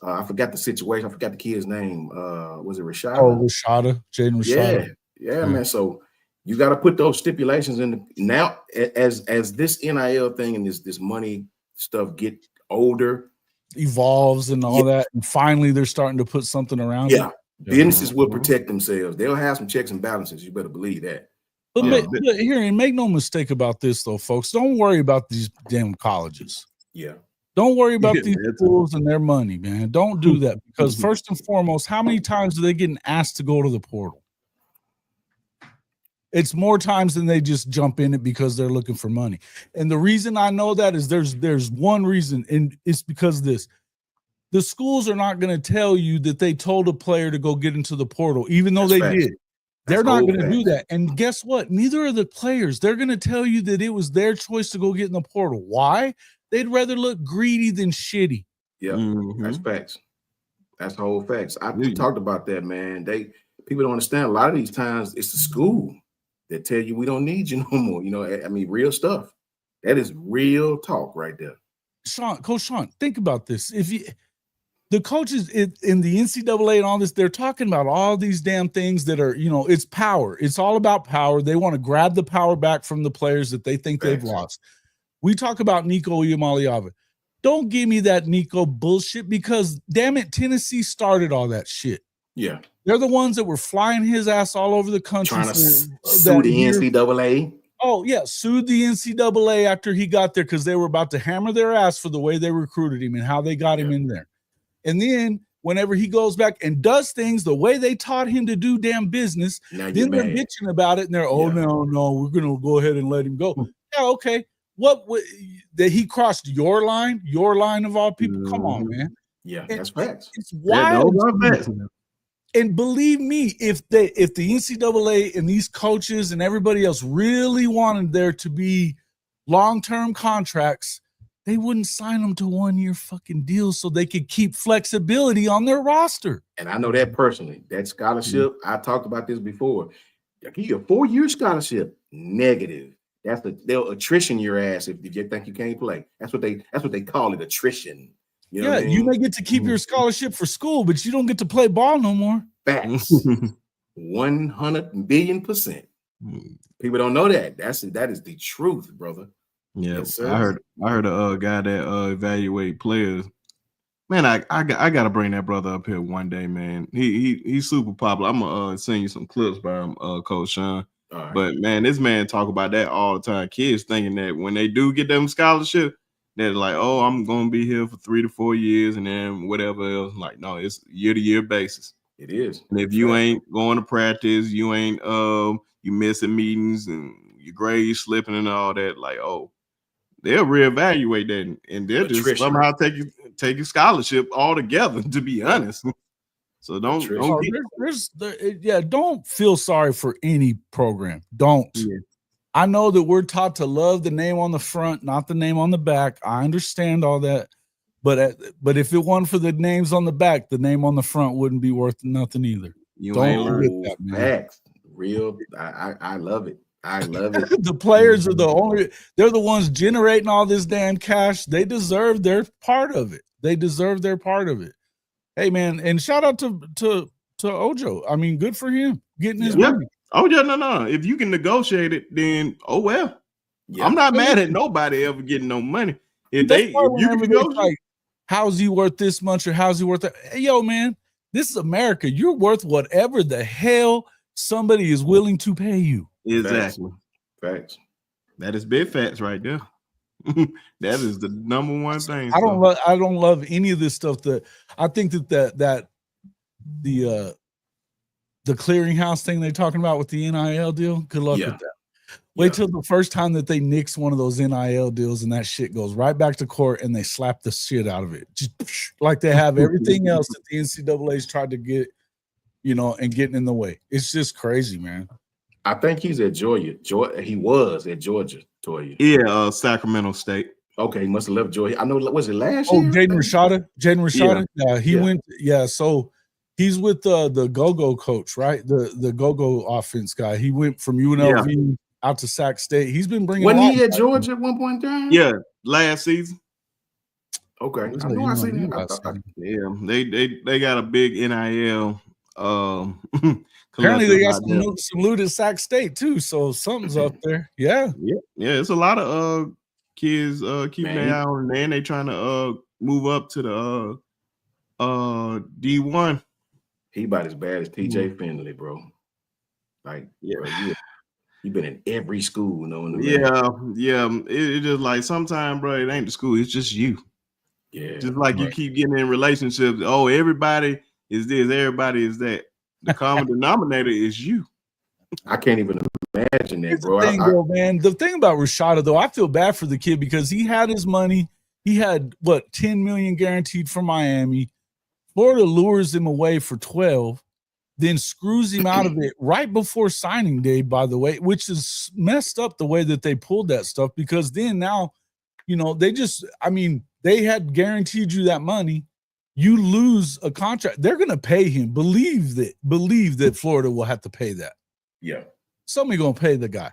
I forgot the situation. I forgot the kid's name. Was it Rashada? Oh, Rashada, Jaden Rashada. Yeah, man. So you got to put those stipulations in now. As this NIL thing and this money stuff get older, evolves and all that, and finally they're starting to put something around it. Businesses will protect themselves. They'll have some checks and balances. You better believe that. But here, and make no mistake about this, though, folks. Don't worry about these damn colleges. Yeah. Don't worry about these schools and their money, man. Don't do that, because first and foremost, how many times do they get asked to go to the portal? It's more times than they just jump in it because they're looking for money. And the reason I know that is there's one reason, and it's because this. The schools are not going to tell you that they told a player to go get into the portal, even though they did. They're not going to do that. And guess what? Neither are the players. They're going to tell you that it was their choice to go get in the portal. Why? They'd rather look greedy than shitty. Yeah, that's facts. That's whole facts. We talked about that, man. People don't understand. A lot of these times it's the school that tell you we don't need you no more. You know, I mean, real stuff. That is real talk right there. Coach Sean, think about this. The coaches in the NCAA and all this, they're talking about all these damn things that are, it's power. It's all about power. They want to grab the power back from the players that they think they've lost. We talk about Nico Iamaleava. Don't give me that Nico bullshit, because, damn it, Tennessee started all that shit. Yeah. They're the ones that were flying his ass all over the country. Trying to sue the NCAA. Oh, yeah, sued the NCAA after he got there because they were about to hammer their ass for the way they recruited him and how they got him in there. And then whenever he goes back and does things the way they taught him to do damn business, then they're bitching about it, and they're, no, we're going to go ahead and let him go. Yeah, okay. That he crossed your line of all people? Come on, man. Yeah, that's facts. It's wild. And believe me, if the NCAA and these coaches and everybody else really wanted there to be long-term contracts, they wouldn't sign them to one-year fucking deals so they could keep flexibility on their roster. And I know that personally. That scholarship, I talked about this before. They'll give you a 4-year scholarship. Negative. They'll attrition your ass if you think you can't play. That's what they call it, attrition. You know what I mean? You may get to keep your scholarship for school, but you don't get to play ball no more. Facts. 100 billion%. People don't know that. That is the truth, brother. Yeah, yes, I heard a guy that evaluate players. Man, I gotta bring that brother up here one day, man. He's super popular. I'm gonna send you some clips by him, Coach Sean. Right. But man, this man talk about that all the time. Kids thinking that when they do get them scholarship, they're like, oh, I'm gonna be here for 3 to 4 years and then whatever else. Like, no, it's year-to-year basis. It is. And if you ain't going to practice, you ain't you missing meetings and your grades slipping and all that, like, oh, they'll reevaluate that, and they'll just somehow take your scholarship altogether, to be honest. So don't feel sorry for any program. Don't. Yeah. I know that we're taught to love the name on the front, not the name on the back. I understand all that, but if it wasn't for the names on the back, the name on the front wouldn't be worth nothing either. Don't forget that, man. Facts. Real. I love it. I love it. The players are they're the ones generating all this damn cash. They deserve their part of it. Hey, man, and shout out to Ojo. I mean, good for him getting his money. Oh, yeah, no. If you can negotiate it, then well. Yeah. I'm not mad at nobody ever getting no money. If you can negotiate, like, how's he worth this much or how's he worth that? Hey, yo, man, this is America. You're worth whatever the hell somebody is willing to pay you. Exactly. Facts. That is big facts right there. That is the number one thing. I don't love any of this stuff. That I think that the clearinghouse thing they're talking about with the NIL deal. Good luck with that. Wait till the first time that they nix one of those NIL deals and that shit goes right back to court and they slap the shit out of it, just like they have everything else that the NCAA's tried to get, and getting in the way. It's just crazy, man. I think he's at Georgia. He was at Georgia, Toya. Yeah, Sacramento State. Okay, he must have left Georgia. I know. Was it last year? Jaden Rashada. Yeah, he went. Yeah, so He's with the go-go coach, right? The go-go offense guy. He went from UNLV out to Sac State. He's been bringing. Wasn't he at Georgia at one point in time? Yeah, last season. Okay, I know I seen him. Yeah, they got a big NIL. Apparently, they got some loot at Sac State too. So something's up there. Yeah. It's a lot of kids keeping their eye on, and they trying to move up to the D1. He about as bad as TJ Finley, bro. Like, bro, you've been in every school, knowing the It's just like sometimes, bro, it ain't the school, it's just you. Yeah. Just like you keep getting in relationships. Oh, everybody is this, everybody is that. The common denominator is you. I can't even imagine that, bro. Man. The thing about Rashada, though, I feel bad for the kid because he had his money. He had 10 million guaranteed from Miami. Florida lures him away for 12, then screws him out of it right before signing day, by the way, which is messed up the way that they pulled that stuff, because then now, they had guaranteed you that money. You lose a contract. They're going to pay him. Believe that Florida will have to pay that. Yeah. Somebody going to pay the guy.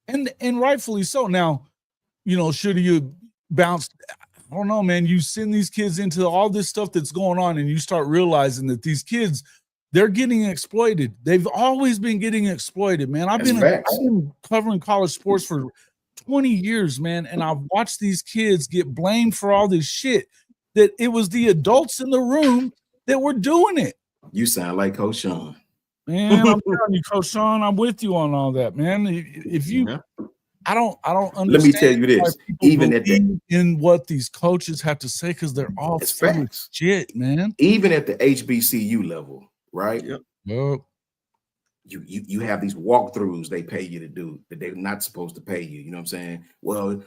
And rightfully so. Now, should you bounce? I don't know, man. You send these kids into all this stuff that's going on, and you start realizing that these kids, they're getting exploited. They've always been getting exploited, man. I've been covering college sports for 20 years, man, and I've watched these kids get blamed for all this shit, that it was the adults in the room that were doing it. You sound like Coach Sean. Man, I'm telling you, Coach Sean, I'm with you on all that, man. If you I don't understand. Let me tell you this. Even in what these coaches have to say, because they're all full of shit, man. Even at the HBCU level, right? Yep. You have these walkthroughs they pay you to do that they're not supposed to pay you. You know what I'm saying? Well,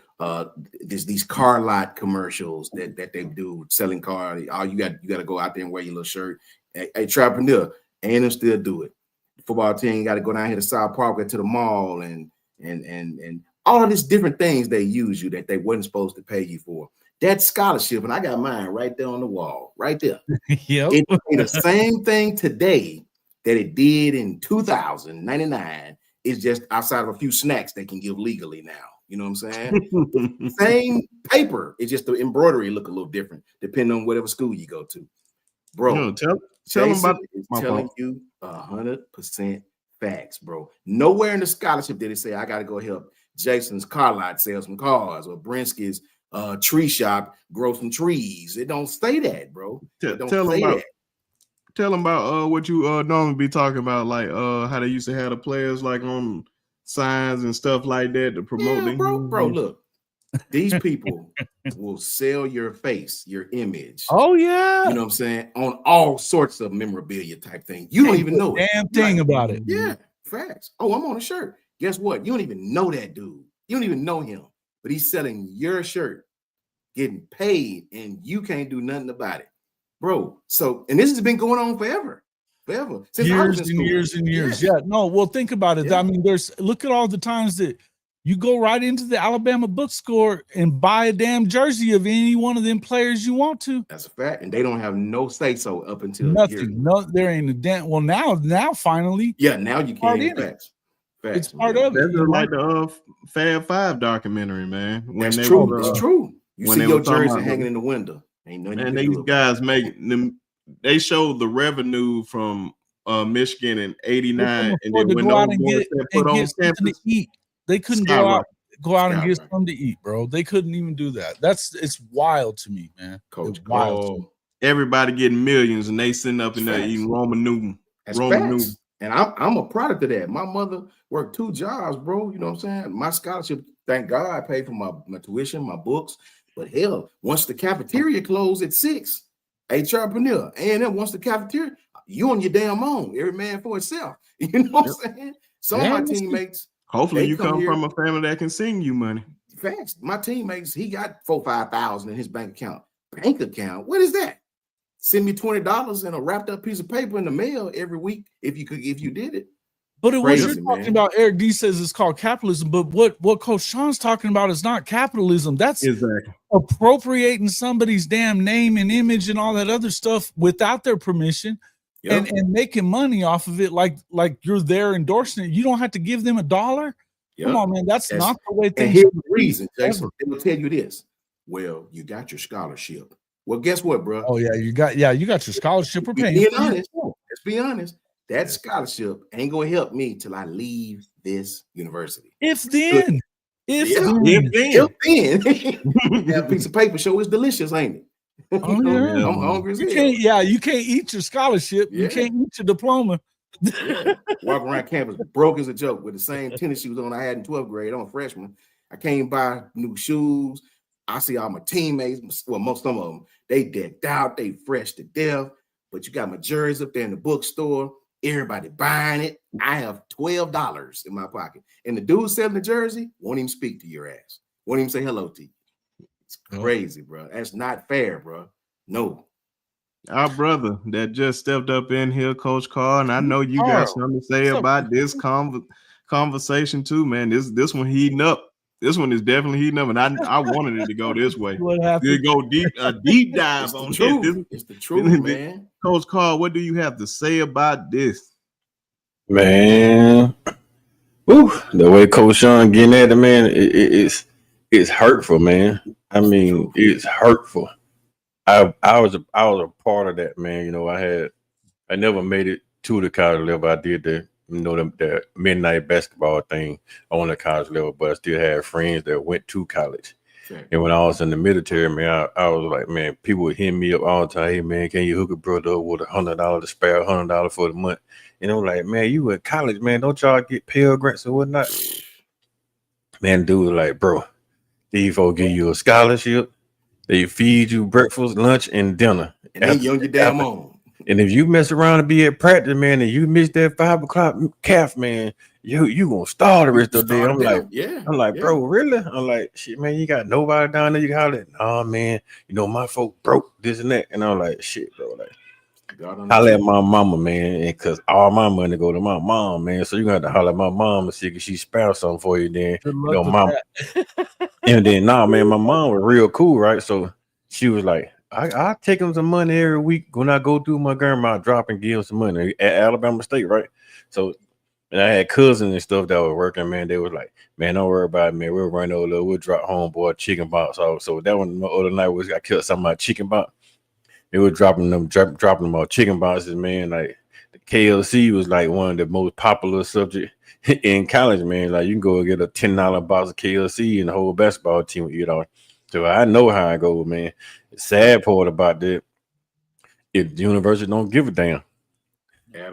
there's these car lot commercials that they do selling cars. Oh, you got to go out there and wear your little shirt. Hey, Trapreneur, and them still do it. The football team got to go down here to South Park or to the mall and all of these different things they use you that they wasn't supposed to pay you for. That scholarship, and I got mine right there on the wall, right there. Yep. It's the same thing today that it did in 2099. It's just outside of a few snacks they can give legally now. You know what I'm saying? Same paper. It's just the embroidery look a little different depending on whatever school you go to. Bro, tell them about telling you 100% facts, bro. Nowhere in the scholarship did it say I got to go help Jason's car lot sell some cars or Brinsky's tree shop grow some trees. It don't say that, bro. Tell them about what you normally be talking about, like how they used to have the players like on signs and stuff like that to promote them. Bro, look, these people will sell your face, your image. Oh yeah, you know what I'm saying, on all sorts of memorabilia type thing. You don't even know damn thing about it. Yeah, facts. Oh, I'm on a shirt. Guess what? You don't even know that dude. You don't even know him, but he's selling your shirt, getting paid, and you can't do nothing about it. Bro, so, and this has been going on forever. Since years and years and years. Yeah. No, well, think about it. Yeah. I mean, look at all the times that you go right into the Alabama bookstore and buy a damn jersey of any one of them players you want to. That's a fact. And they don't have no say so up until nothing. No, there ain't a dent. Well, now finally. Yeah, now you can. Facts. It's part of it. That's like the Fab Five documentary, man. That's true. It's true. You see your jersey hanging in the window. Ain't nothing. And these guys make them. They showed the revenue from Michigan in '89, and then when those boys put on campus, they couldn't go out and get something to eat, bro. They couldn't even do that. It's wild to me, man. Coach, it's wild. Everybody getting millions, and they sitting up in there eating Roman noodle. And I'm a product of that. My mother worked 2 jobs, bro. You know what I'm saying? My scholarship, thank God, I paid for my tuition, my books. But hell, once the cafeteria closed at 6, Trapreneur, and then once the cafeteria, you on your damn own, every man for itself. You know what I'm saying? Some of my teammates. Hopefully, you come from a family that can send you money. Facts. My teammates, he got $4,000-5,000 in his bank account. Bank account? What is that? Send me $20 in a wrapped up piece of paper in the mail every week if you did it. But what you're talking about, Eric D says it's called capitalism. But what Coach Sean's talking about is not capitalism. That's appropriating somebody's damn name and image and all that other stuff without their permission. Yep. and making money off of it, like you're there endorsing it. You don't have to give them $1. Yep. Come on, man. That's not the way And things here's should the be, reason, Jason. ever. They will tell you this. Well, you got your scholarship. Well, guess what, bro? Oh yeah, you got your scholarship. We're paying. Being honest, let's be honest. That scholarship ain't gonna help me till I leave this university. If then. That piece of paper show is delicious, ain't it? Oh, yeah. I'm hungry as hell. You can't eat your scholarship. Yeah. You can't eat your diploma. Yeah. Walk around campus broke as a joke with the same tennis shoes on I had in 12th grade. I'm a freshman. I can't buy new shoes. I see all my teammates, well, most of them, they decked out, they fresh to death. But you got my jersey up there in the bookstore. Everybody buying it. I have $12 in my pocket. And the dude selling the jersey won't even speak to your ass. Won't even say hello to you. It's crazy, bro. That's not fair, bro. No. Our brother that just stepped up in here, Coach Carl, and I know you got something to say about this conversation too, man. This one heating up. This one is definitely heating up, and I wanted it to go this way. What happened? To go a deep dive It's on the truth. It's the truth, man. Coach Carl, what do you have to say about this? Man, woo, the way Coach Sean getting at it, man, it's hurtful, man. I mean, it's hurtful. I was a part of that, man. You know, I never made it to the college level. I did the midnight basketball thing on the college level, but I still had friends that went to college. Sure. And when I was in the military, man, I was like, man, people would hit me up all the time. Hey, man, can you hook a brother up with $100 to spare $100 for the month? And I'm like, man, you at college, man, don't y'all get Pell Grants or whatnot? Man, dude was like, bro, these folks give you a scholarship. They feed you breakfast, lunch, and dinner. And then you on your damn own. And if you mess around and be at practice, man, and you miss that 5 o'clock calf, man, you gonna starve the rest of the day. I'm like, bro, really? I'm like, shit, man, you got nobody down there you can holler at? Nah, man, you know, my folk broke this and that. And I'm like, shit, bro, like, holler at my mama, man, because all my money go to my mom, man. So you got to holler at my mom and see if she spare something for you. Then, you know, mama. And then, nah, man, my mom was real cool, right? So she was like, I take them some money every week when I go through my grandma, drop and give them some money at Alabama State, right? So, and I had cousins and stuff that were working, man. They was like, man, don't worry about it, man. We'll run over, we'll drop homeboy chicken box off. So that one the other night was I killed some of my chicken box. They were dropping them all chicken boxes, man. Like the KLC was like one of the most popular subjects in college, man. Like you can go and get a $10 box of KLC and the whole basketball team would eat all. So I know how I go, man. The sad part about that, if the university don't give a damn.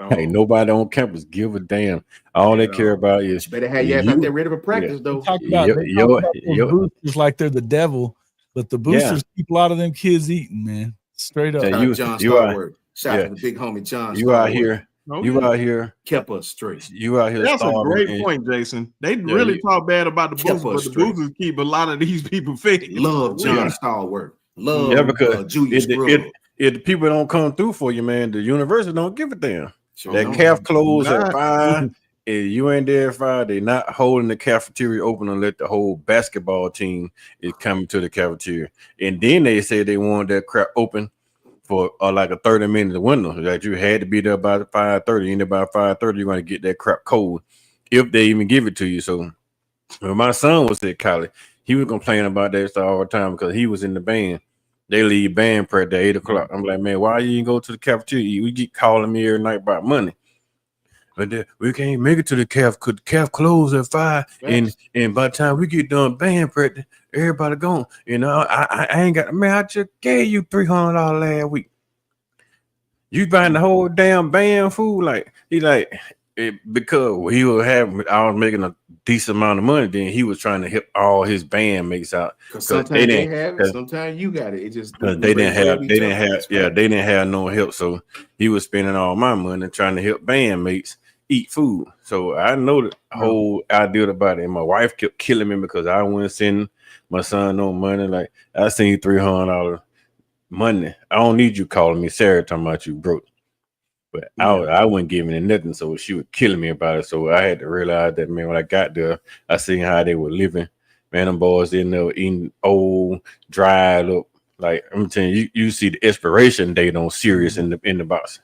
Hey, nobody on campus give a damn. All they care about is better have you out there ready for practice, though. Talk about boosters like they're the devil, but the boosters keep a lot of them kids eating, man. Straight up. John Starward. Shout out to the big homie John. You out here. You out here kept us straight. You out here. That's a great point, Jason. They really talk bad about the boosters, but the boosters keep a lot of these people fed. Love John Starward. Love because Julius if the people don't come through for you, man, the university don't give a damn. That calf closed at 5. If you ain't there at 5, they not holding the cafeteria open and let the whole basketball team is coming to the cafeteria. And then they say they want that crap open for like a 30-minute window. Like you had to be there by 5:30. And by 5:30, you're going to get that crap cold if they even give it to you. So when my son was at college, he was complaining about that stuff all the time because he was in the band. They leave band practice at 8 o'clock. I'm like, man, why you didn't go to the cafeteria? We keep calling me every night about money. But we can't make it to the calf because the calf closed at 5. Right. And by the time we get done band practice, everybody gone. You know, I ain't got, man, I just gave you $300 last week. You buying the whole damn band food? Like, he like, because he was having, I was making a decent amount of money, then he was trying to help all his bandmates out. Because sometimes they have it, sometimes you got it. It just they didn't have no help. So he was spending all my money trying to help bandmates eat food. So I know the whole idea about it. And my wife kept killing me because I wouldn't send my son no money. Like I seen $300 money. I don't need you calling me Sarah talking about you broke. But I wasn't giving it nothing, so she was killing me about it. So I had to realize that, man, when I got there, I seen how they were living. Man, them boys in there eating old, dried up. Like I'm telling you, you see the expiration date on Sirius in the box.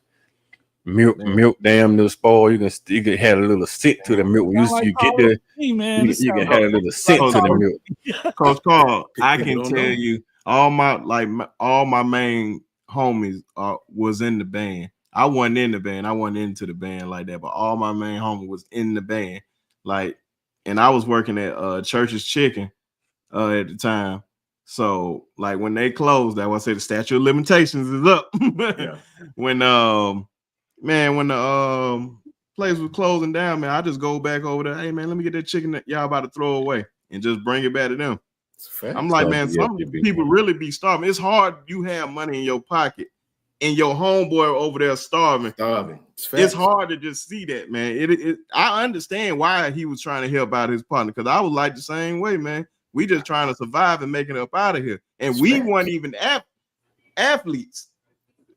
milk damn near spoil. You can have a little scent to the milk. When you get there, you can have a little scent to the milk. Coach Carl, I People can don't tell know. you all my main homies was in the band. I wasn't in the band. I wasn't into the band like that, but all my main homies was in the band. Like, and I was working at Church's Chicken at the time. So like when they closed, I want to say the statute of limitations is up. Yeah. When when the place was closing down, man, I just go back over there. Hey man, let me get that chicken that y'all about to throw away and just bring it back to them. I'm like, man, some people really be starving. It's hard. You have money in your pocket and your homeboy over there starving. It's hard to just see that, man. I understand why he was trying to help out his partner, because I was like the same way, man. We just trying to survive and make it up out of here. And we weren't even athletes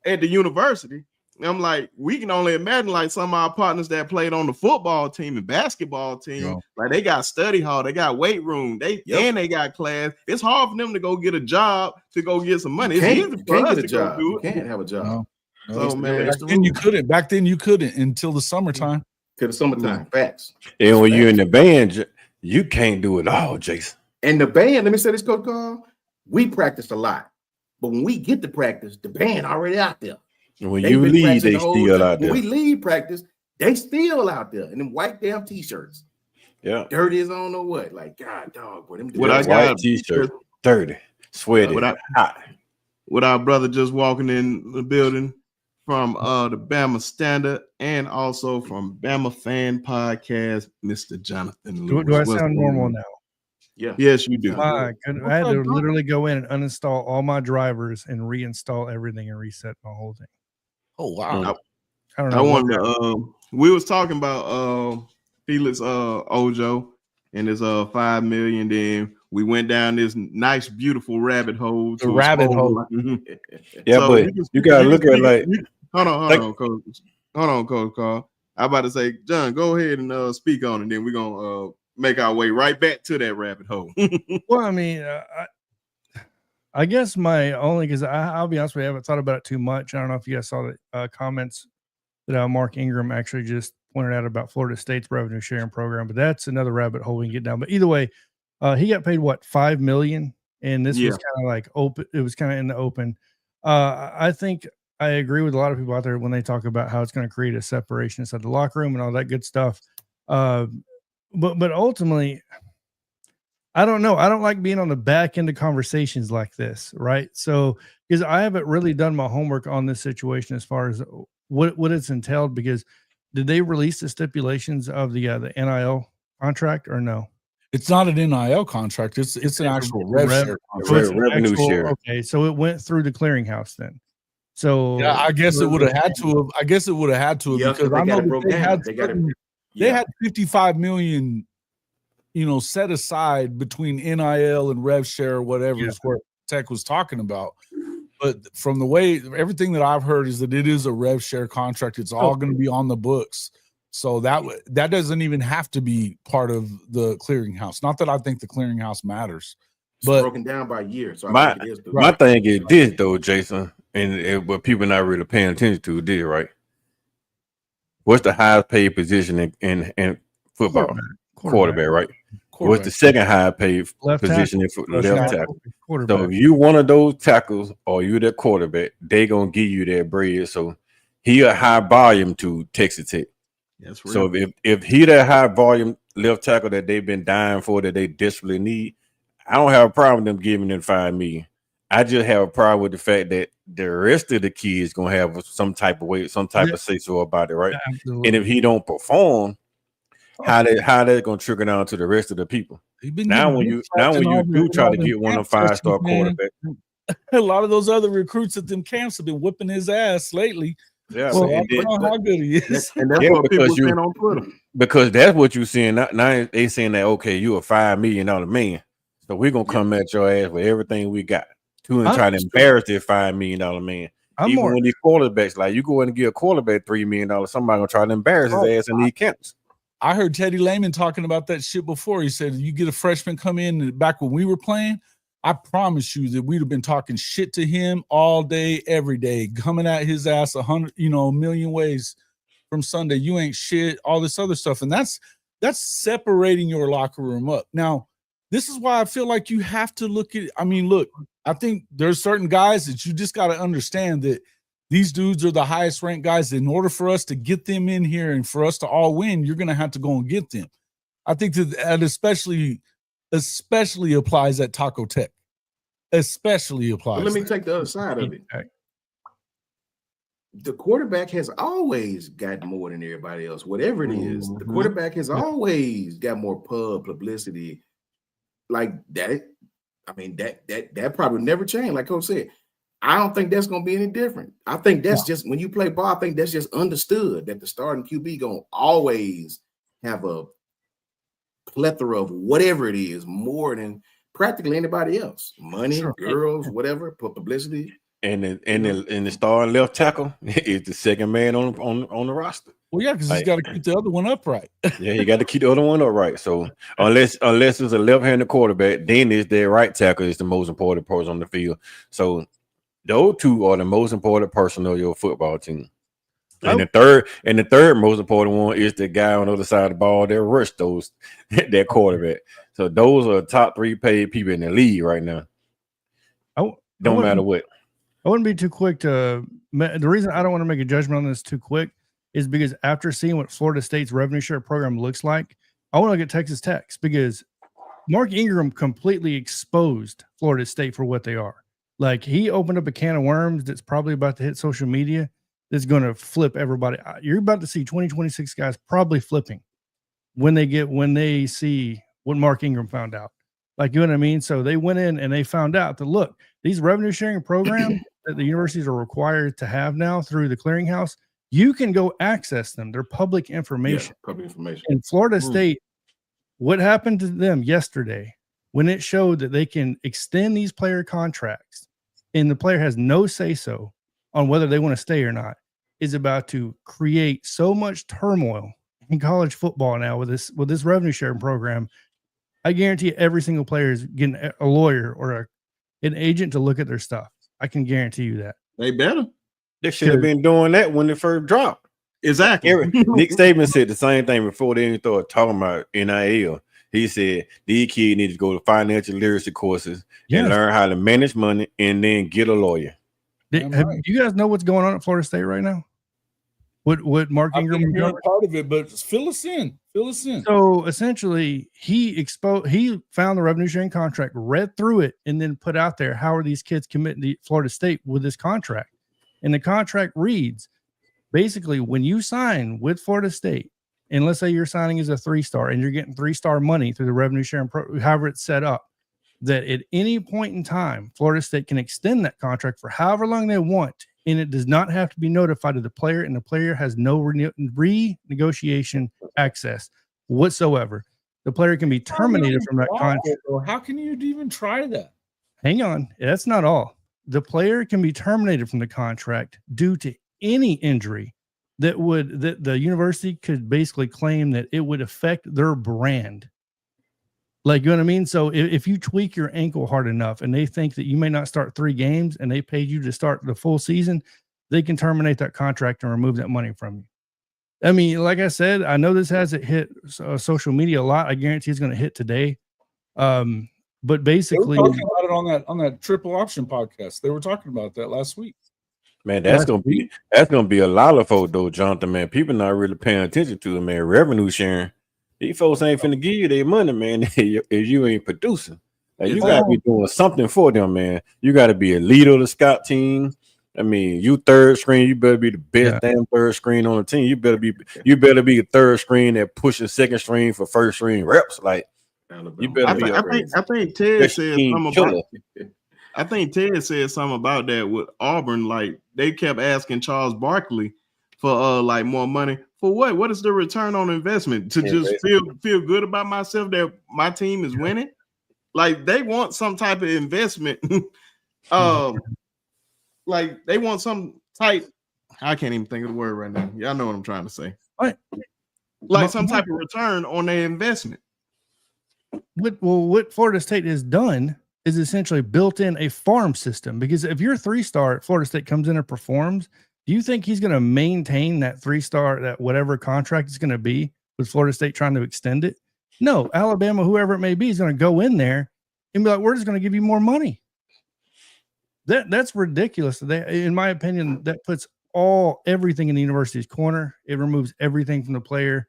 at the university. And I'm like, we can only imagine like some of our partners that played on the football team and basketball team. Like they got study hall, they got weight room, and they got class. It's hard for them to go get a job to go get some money. It's easy for us to go do it. You can't have a job. So man, back then you couldn't until the summertime. Till the summertime. Facts. And when you're in the band, you can't do it all, Jason. And the band, let me say this, Coach Carl, we practiced a lot. But when we get to practice, the band already out there. When you leave, they still out there. When we leave practice, they still out there in them white damn t-shirts. Yeah. Dirty as I don't know what. Like, God, dog. Them white t-shirt, dirty, sweaty, hot. With our brother just walking in the building from the Bama Standard and also from Bama Fan Podcast, Mr. Jonathan Lewis. Do I sound normal now? Yeah. Yes, you do. My goodness. I had to literally go in and uninstall all my drivers and reinstall everything and reset my whole thing. Oh wow! I don't know. I wanted to, we was talking about Felix Ojo and his 5 million. Then we went down this nice, beautiful rabbit hole. The rabbit hole. Yeah, so but you gotta look at like. Hold on, Coach Carl. I'm about to say, John, go ahead and speak on it. Then we're gonna make our way right back to that rabbit hole. Well, I mean, I guess my only, because I'll be honest with you, I haven't thought about it too much. I don't know if you guys saw the comments that Mark Ingram actually just pointed out about Florida State's revenue sharing program, but that's another rabbit hole we can get down. But either way, he got paid what, $5 million, and this was kind of like open. It was kind of in the open. I think I agree with a lot of people out there when they talk about how it's going to create a separation inside the locker room and all that good stuff. But ultimately, I don't know. I don't like being on the back end of conversations like this, right? So, because I haven't really done my homework on this situation as far as what it's entailed. Because did they release the stipulations of the N.I.L. contract or no? It's not an NIL contract. It's an actual revenue share. Okay, so it went through the clearinghouse then. So yeah, I guess it would have had to have. I guess it would have had to have because I know they had 55 million, set aside between NIL and rev share or whatever is what Tech was talking about. But from the way everything that I've heard is that it is a rev share contract. It's all going to be on the books. So that doesn't even have to be part of the clearinghouse. Not that I think the clearinghouse matters, but it's broken down by year. So my thing is this though, Jason, and what people not really paying attention to this, right? What's the highest paid position in football? Quarterback, right? What's the second highest paid position in football? Left tackle. So if you one of those tackles or you that quarterback, they gonna give you that bread. So he a high volume to Texas Tech. That's real. So if he that high volume left tackle that they've been dying for, that they desperately need, I don't have a problem with them giving them $5 million. I just have a problem with the fact that the rest of the kids gonna have some type of way, some type of say so about it, right? Absolutely. And if he don't perform, how that gonna trickle down to the rest of the people? Now when you do try to get one of 5-star quarterbacks, a lot of those other recruits at them camps have been whipping his ass lately. Yeah, so I don't know how good he is. And that's what people saying on Twitter. Because that's what you're seeing. Now they saying that you a $5 million man, so we're gonna come at your ass with everything we got to and try to embarrass that $5 million man. Even when these quarterbacks, like you go in and get a quarterback $3 million, somebody gonna try to embarrass his ass in these camps. I heard Teddy Lehman talking about that shit before. He said you get a freshman come in back when we were playing. I promise you that we'd have been talking shit to him all day, every day, coming at his ass 100, a million ways from Sunday. You ain't shit, all this other stuff. And that's separating your locker room up. Now, this is why I feel like you have to look at, look, I think there's certain guys that you just got to understand that these dudes are the highest ranked guys. In order for us to get them in here and for us to all win, you're going to have to go and get them. I think that especially applies at Taco Tech. Especially applies. But let me take the other side of it. The quarterback has always got more than everybody else, whatever it is. The quarterback has always got more publicity like that. That probably never changed. Like Coach said, I don't think that's going to be any different. I think that's just when you play ball, I think that's just understood that the starting QB going to always have a plethora of whatever it is, more than practically anybody else. Money, girls, whatever, publicity. And the starting left tackle is the second man on the roster. Well, yeah, because he's got to keep the other one upright. Yeah, you got to keep the other one upright. So unless it's a left-handed quarterback, then it's their right tackle is the most important person on the field. So those two are the most important person of your football team. And the third most important one is the guy on the other side of the ball that rushed that quarterback. So those are top 3 paid people in the league right now. Don't matter what. I wouldn't be too quick to. The reason I don't want to make a judgment on this too quick is because after seeing what Florida State's revenue share program looks like, I want to look at Texas Tech's, because Mark Ingram completely exposed Florida State for what they are. Like, he opened up a can of worms that's probably about to hit social media. That's going to flip everybody. You're about to see 2026 guys probably flipping when they see what Mark Ingram found out. Like, you know what I mean? So they went in and they found out that, look, these revenue sharing programs that the universities are required to have now through the clearinghouse, you can go access them. They're public information. Yeah, public information. In Florida State, what happened to them yesterday when it showed that they can extend these player contracts and the player has no say-so on whether they want to stay or not, is about to create so much turmoil in college football now with this revenue sharing program. I guarantee every single player is getting a lawyer or an agent to look at their stuff. I can guarantee you that. They better. They should have been doing that when they first dropped. Exactly. Nick Saban said the same thing before they even started talking about N.I.L. He said these kids need to go to financial literacy courses and learn how to manage money and then get a lawyer. Do you guys know what's going on at Florida State right now? What Mark Ingram is doing? Part of it, but fill us in. So essentially, he found the revenue sharing contract, read through it, and then put out there, how are these kids committing to Florida State with this contract? And the contract reads, basically, when you sign with Florida State, and let's say you're signing as a 3-star and you're getting 3-star money through the revenue sharing however it's set up, that at any point in time, Florida State can extend that contract for however long they want, and it does not have to be notified to the player, and the player has no renegotiation access whatsoever. The player can be terminated from that contract. How can you even try that? Hang on. That's not all. The player can be terminated from the contract due to any injury that the university could basically claim that it would affect their brand. Like, you know what I mean? So if you tweak your ankle hard enough and they think that you may not start 3 games and they paid you to start the full season, they can terminate that contract and remove that money from you. I mean, like I said, I know this hasn't hit social media a lot. I guarantee it's going to hit today. But basically, they were talking about it on that triple option podcast. They were talking about that last week. Man, that's gonna be a lot of folks though, Jonathan. Man, people not really paying attention to it, man. Revenue sharing. These folks ain't finna give you their money, man, if you ain't producing. Like, you gotta be doing something for them, man. You gotta be a leader of the scout team. I mean, you third screen, you better be the best damn third screen on the team. You better be a third screen that pushes second string for first string reps. Like, you better be. I think Ted said something about. I think Ted said something about that with Auburn. Like, they kept asking Charles Barkley for like more money. For what? What is the return on investment? To just feel good about myself that my team is winning? Like, they want some type of investment. Like, they want some type. I can't even think of the word right now. Y'all know what I'm trying to say. What? Like, some type of return on their investment. What Florida State has done is essentially built in a farm system, because if your 3-star at Florida State comes in and performs, do you think he's going to maintain that 3-star, that whatever contract is going to be with Florida State trying to extend it? No, Alabama, whoever it may be, is going to go in there and be like, we're just going to give you more money. That's ridiculous. In my opinion, that puts everything in the university's corner. It removes everything from the player.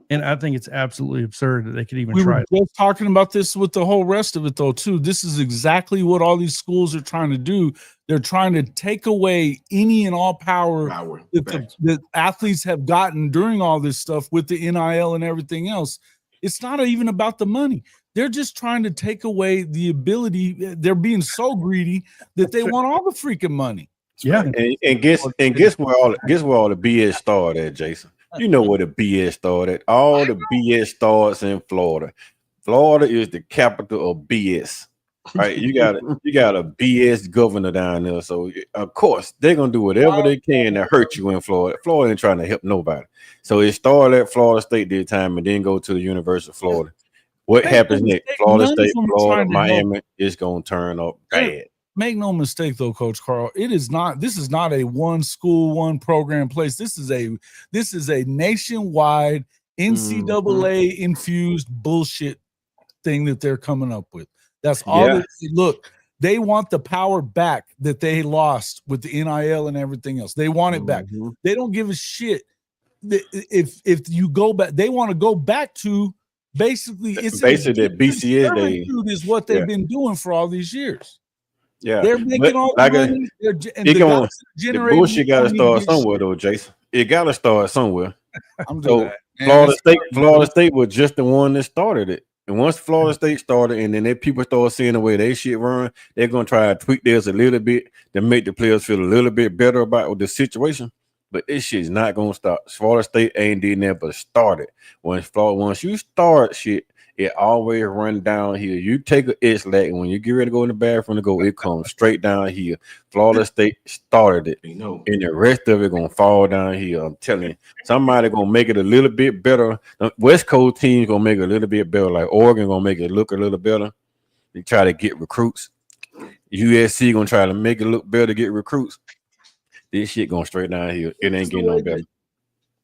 And I think it's absolutely absurd that they could even try. We were just talking about this with the whole rest of it, though, too. This is exactly what all these schools are trying to do. They're trying to take away any and all power that athletes have gotten during all this stuff with the NIL and everything else. It's not even about the money. They're just trying to take away the ability. They're being so greedy that they want all the freaking money. Yeah, and guess where all the BS started at, Jason. You know where the BS started. All the BS starts in Florida. Florida is the capital of BS. Right? You got a BS governor down there. So of course they're gonna do whatever they can to hurt you in Florida. Florida ain't trying to help nobody. So it started at Florida State this time and then go to the University of Florida. What happens next? Florida State, Florida, Miami is gonna turn up bad. Make no mistake, though, Coach Carl. This is not a one school, one program place. This is a nationwide NCAA infused bullshit thing that they're coming up with. That's all. Look, they want the power back that they lost with the NIL and everything else. They want it back. They don't give a shit if you go back. They want to go back to basically that BCS days is what they've been doing for all these years. Yeah, they're making all the money. The bullshit got to start somewhere, though, Jason. It got to start somewhere. Florida State was just the one that started it. And once Florida State started, and then people start seeing the way they shit run, they're gonna try to tweak theirs a little bit to make the players feel a little bit better about the situation. But this shit's not gonna stop. Florida State ain't did that, but started. Once you start shit, it always run down here. You take an X-lack, and when you get ready to go in the bathroom to go, it comes straight down here. Florida State started it, and the rest of it gonna fall down here. I'm telling you, somebody gonna make it a little bit better. The West Coast team gonna make it a little bit better. Like Oregon gonna make it look a little better. They try to get recruits. USC gonna try to make it look better to get recruits. This shit going straight down here. It ain't getting no better.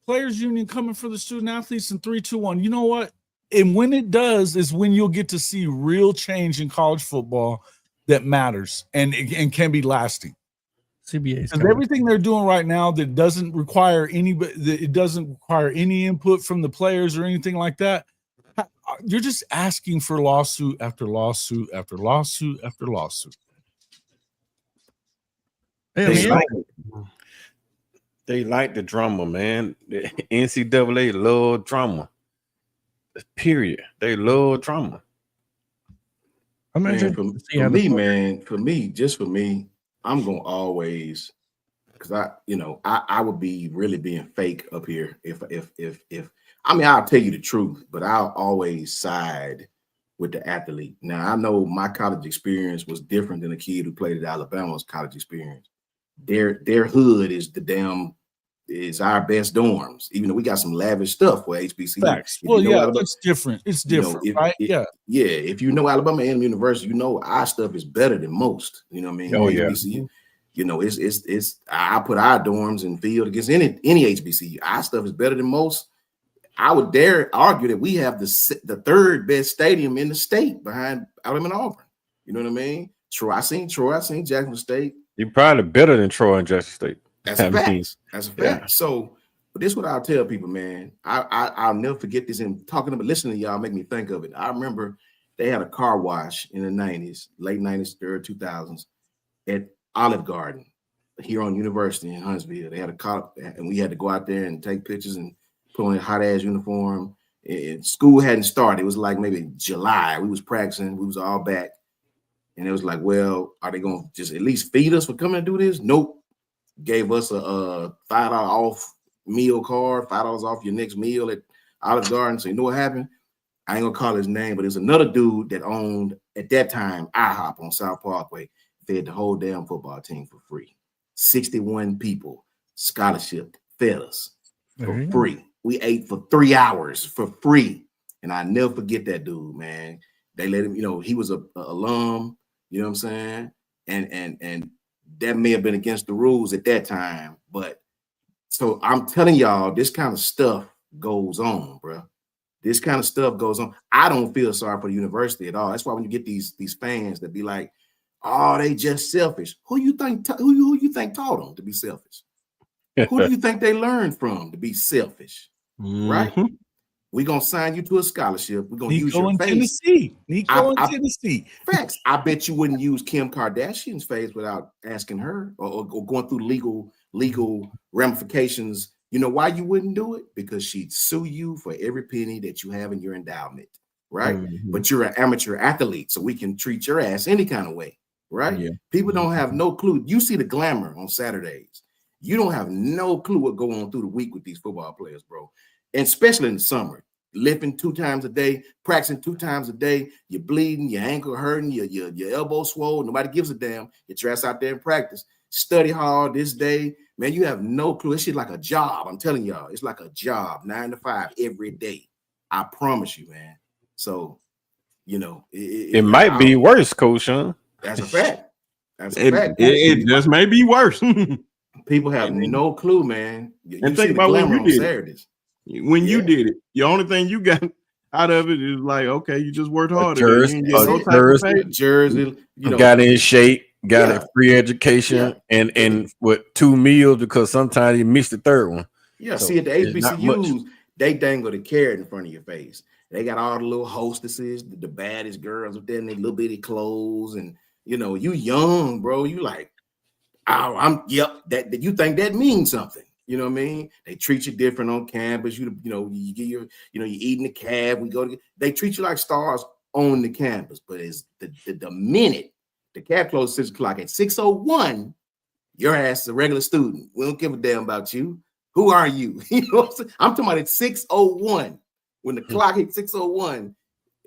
Players Union coming for the student athletes in 3, 2, 1. You know what? And when it does is when you'll get to see real change in college football that matters and can be lasting. CBA, because everything they're doing right now that doesn't require any input from the players or anything like that. You're just asking for lawsuit after lawsuit after lawsuit after lawsuit. They like the drama, man. The NCAA love drama. Period. They love drama. For me, I'm gonna always, because I would be really being fake up here if I mean, I'll tell you the truth, but I'll always side with the athlete. Now I know my college experience was different than a kid who played at Alabama's college experience. Their hood is our best dorms, even though we got some lavish stuff for HBCU. Facts. Well, yeah, it's different. It's different, right? Yeah. If you know Alabama A&M University, you know our stuff is better than most. You know what I mean? Oh, HBCU. It's I put our dorms in field against any HBCU. Our stuff is better than most. I would dare argue that we have the third best stadium in the state behind Alabama and Auburn. You know what I mean? I seen Jackson State. You're probably better than Troy and Jackson State. That's a fact. That's a fact. Yeah. So, but this is what I'll tell people, man. I'll never forget this. And listening to y'all make me think of it. I remember they had a car wash in the 90s, late 90s, early 2000s at Olive Garden here on University in Huntsville. They had a car, and we had to go out there and take pictures and put on a hot ass uniform. And school hadn't started. It was like maybe July. We was practicing. We was all back. And it was like, well, are they going to just at least feed us for coming to do this? Nope. Gave us a $5 off meal card, $5 off your next meal at Olive Garden. So you know what happened? I ain't gonna call his name, but there's another dude that owned at that time IHOP on South Parkway, fed the whole damn football team for free. 61 people, scholarship, fed us for free. We ate for 3 hours for free. And I never forget that dude, man. They let him, he was a alum. You know what I'm saying? And that may have been against the rules at that time, but so I'm telling y'all, this kind of stuff goes on, bro. This kind of stuff goes on. I don't feel sorry for the university at all. That's why when you get these fans that be like, "Oh, they just selfish." Who you think taught them to be selfish? Who do you think they learned from to be selfish? Right? We're gonna sign you to a scholarship. We're gonna use your face. Tennessee. Nico in Tennessee. Facts. I bet you wouldn't use Kim Kardashian's face without asking her or going through legal ramifications. You know why you wouldn't do it? Because she'd sue you for every penny that you have in your endowment, right? But you're an amateur athlete, so we can treat your ass any kind of way, right? Yeah. People don't have no clue. You see the glamour on Saturdays. You don't have no clue what going on through the week with these football players, bro. And especially in the summer, lifting 2 times a day, practicing 2 times a day, you're bleeding, your ankle hurting, your elbow swollen, nobody gives a damn. Get your ass out there and practice. Study hard this day. Man, you have no clue. It's shit like a job. I'm telling y'all, it's like a job, 9 to 5 every day. I promise you, man. So, you know, it might be worse, Coach Sean. That's a fact. That's a fact. It just may be worse. People have no clue, man. And think about when you did it. When you did it, the only thing you got out of it is like, okay, you just worked harder. Jersey, you know, got in shape, got a free education, and with 2 meals because sometimes you miss the third one. Yeah, so see at the HBCUs, they dangle the carrot in front of your face. They got all the little hostesses, the baddest girls up there in their little bitty clothes, and you know, you young, bro. You like, oh, that you think that means something. You know what I mean? They treat you different on campus. You know, you get your, you know, you eating the cab. They treat you like stars on the campus. But it's the minute the cab closes 6 o'clock, at 6:01, your ass is a regular student. We don't give a damn about you. Who are you? You know what I'm saying? I'm talking about at 6:01. When the clock hits 6:01,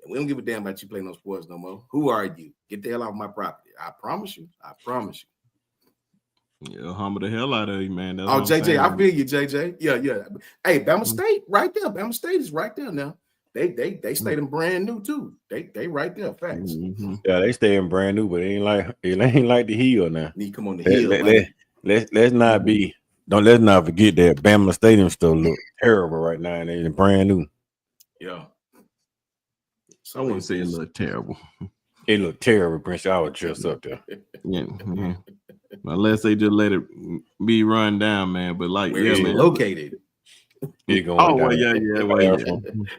we don't give a damn about you playing no sports no more. Who are you? Get the hell off my property. I promise you. I promise you. Yeah, humble the hell out of you, man. That's JJ, I feel you, JJ. Yeah. Hey, Bama State, right there. Bama State is right there now. They stayed in brand new too. They right there. Facts. Yeah, they stay in brand new, but it ain't like the hill now. Need to come on the hill. Let's not forget that Bama Stadium still look terrible right now, and it's brand new. Yeah. So I wouldn't say it looked terrible. It looked terrible, Prince. I was just up there. Yeah. Unless they just let it be run down, man. But like, where man, located. It going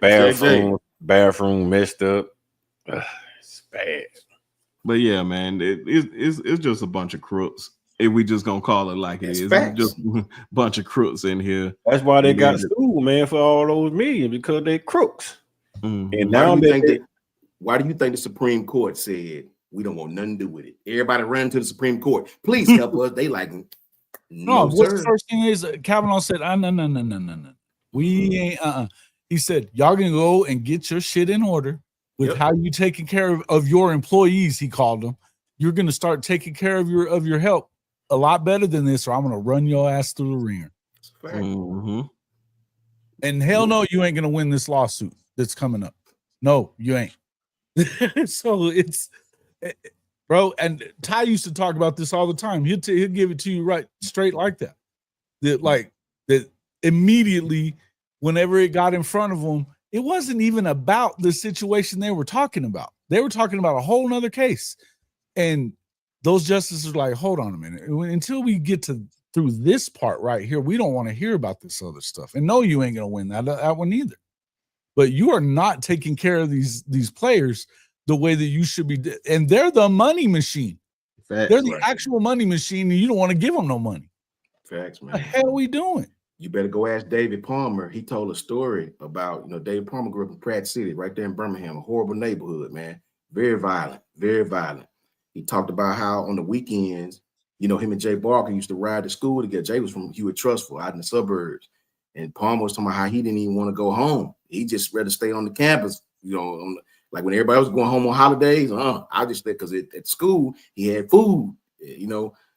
down. Bathroom messed up. It's bad. But yeah, man, it's just a bunch of crooks. If we just gonna call it like it is, facts. It's just a bunch of crooks in here. That's why they got sued, man, for all those millions, because they crooks. And now why do you think the Supreme Court said we don't want nothing to do with it? Everybody ran to the Supreme Court. Please help us. They like, no. What's the first thing is Kavanaugh said, no. We ain't. He said, y'all gonna go and get your shit in order with how you taking care of your employees. He called them. You're gonna start taking care of your help a lot better than this, or I'm gonna run your ass through the ringer. And hell no, you ain't gonna win this lawsuit that's coming up. No, you ain't. So it's, bro. And Ty used to talk about this all the time. He'll give it to you right straight like that. That immediately, whenever it got in front of them, it wasn't even about the situation they were talking about. They were talking about a whole nother case. And those justices are like, hold on a minute. Until we get through this part right here, we don't want to hear about this other stuff. And no, you ain't gonna win that one either. But you are not taking care of these players the way that you should be. And they're the money machine. Facts, they're the actual money machine, and you don't want to give them no money. Facts, man. What the hell are we doing? You better go ask David Palmer. He told a story about, David Palmer grew up in Pratt City, right there in Birmingham, a horrible neighborhood, man. Very violent, very violent. He talked about how on the weekends, him and Jay Barker used to ride to school together. Jay was from Hewitt Trustful out in the suburbs. And Palmer was talking about how he didn't even want to go home. He just rather stay on the campus, like when everybody was going home on holidays. I just think because at school he had food,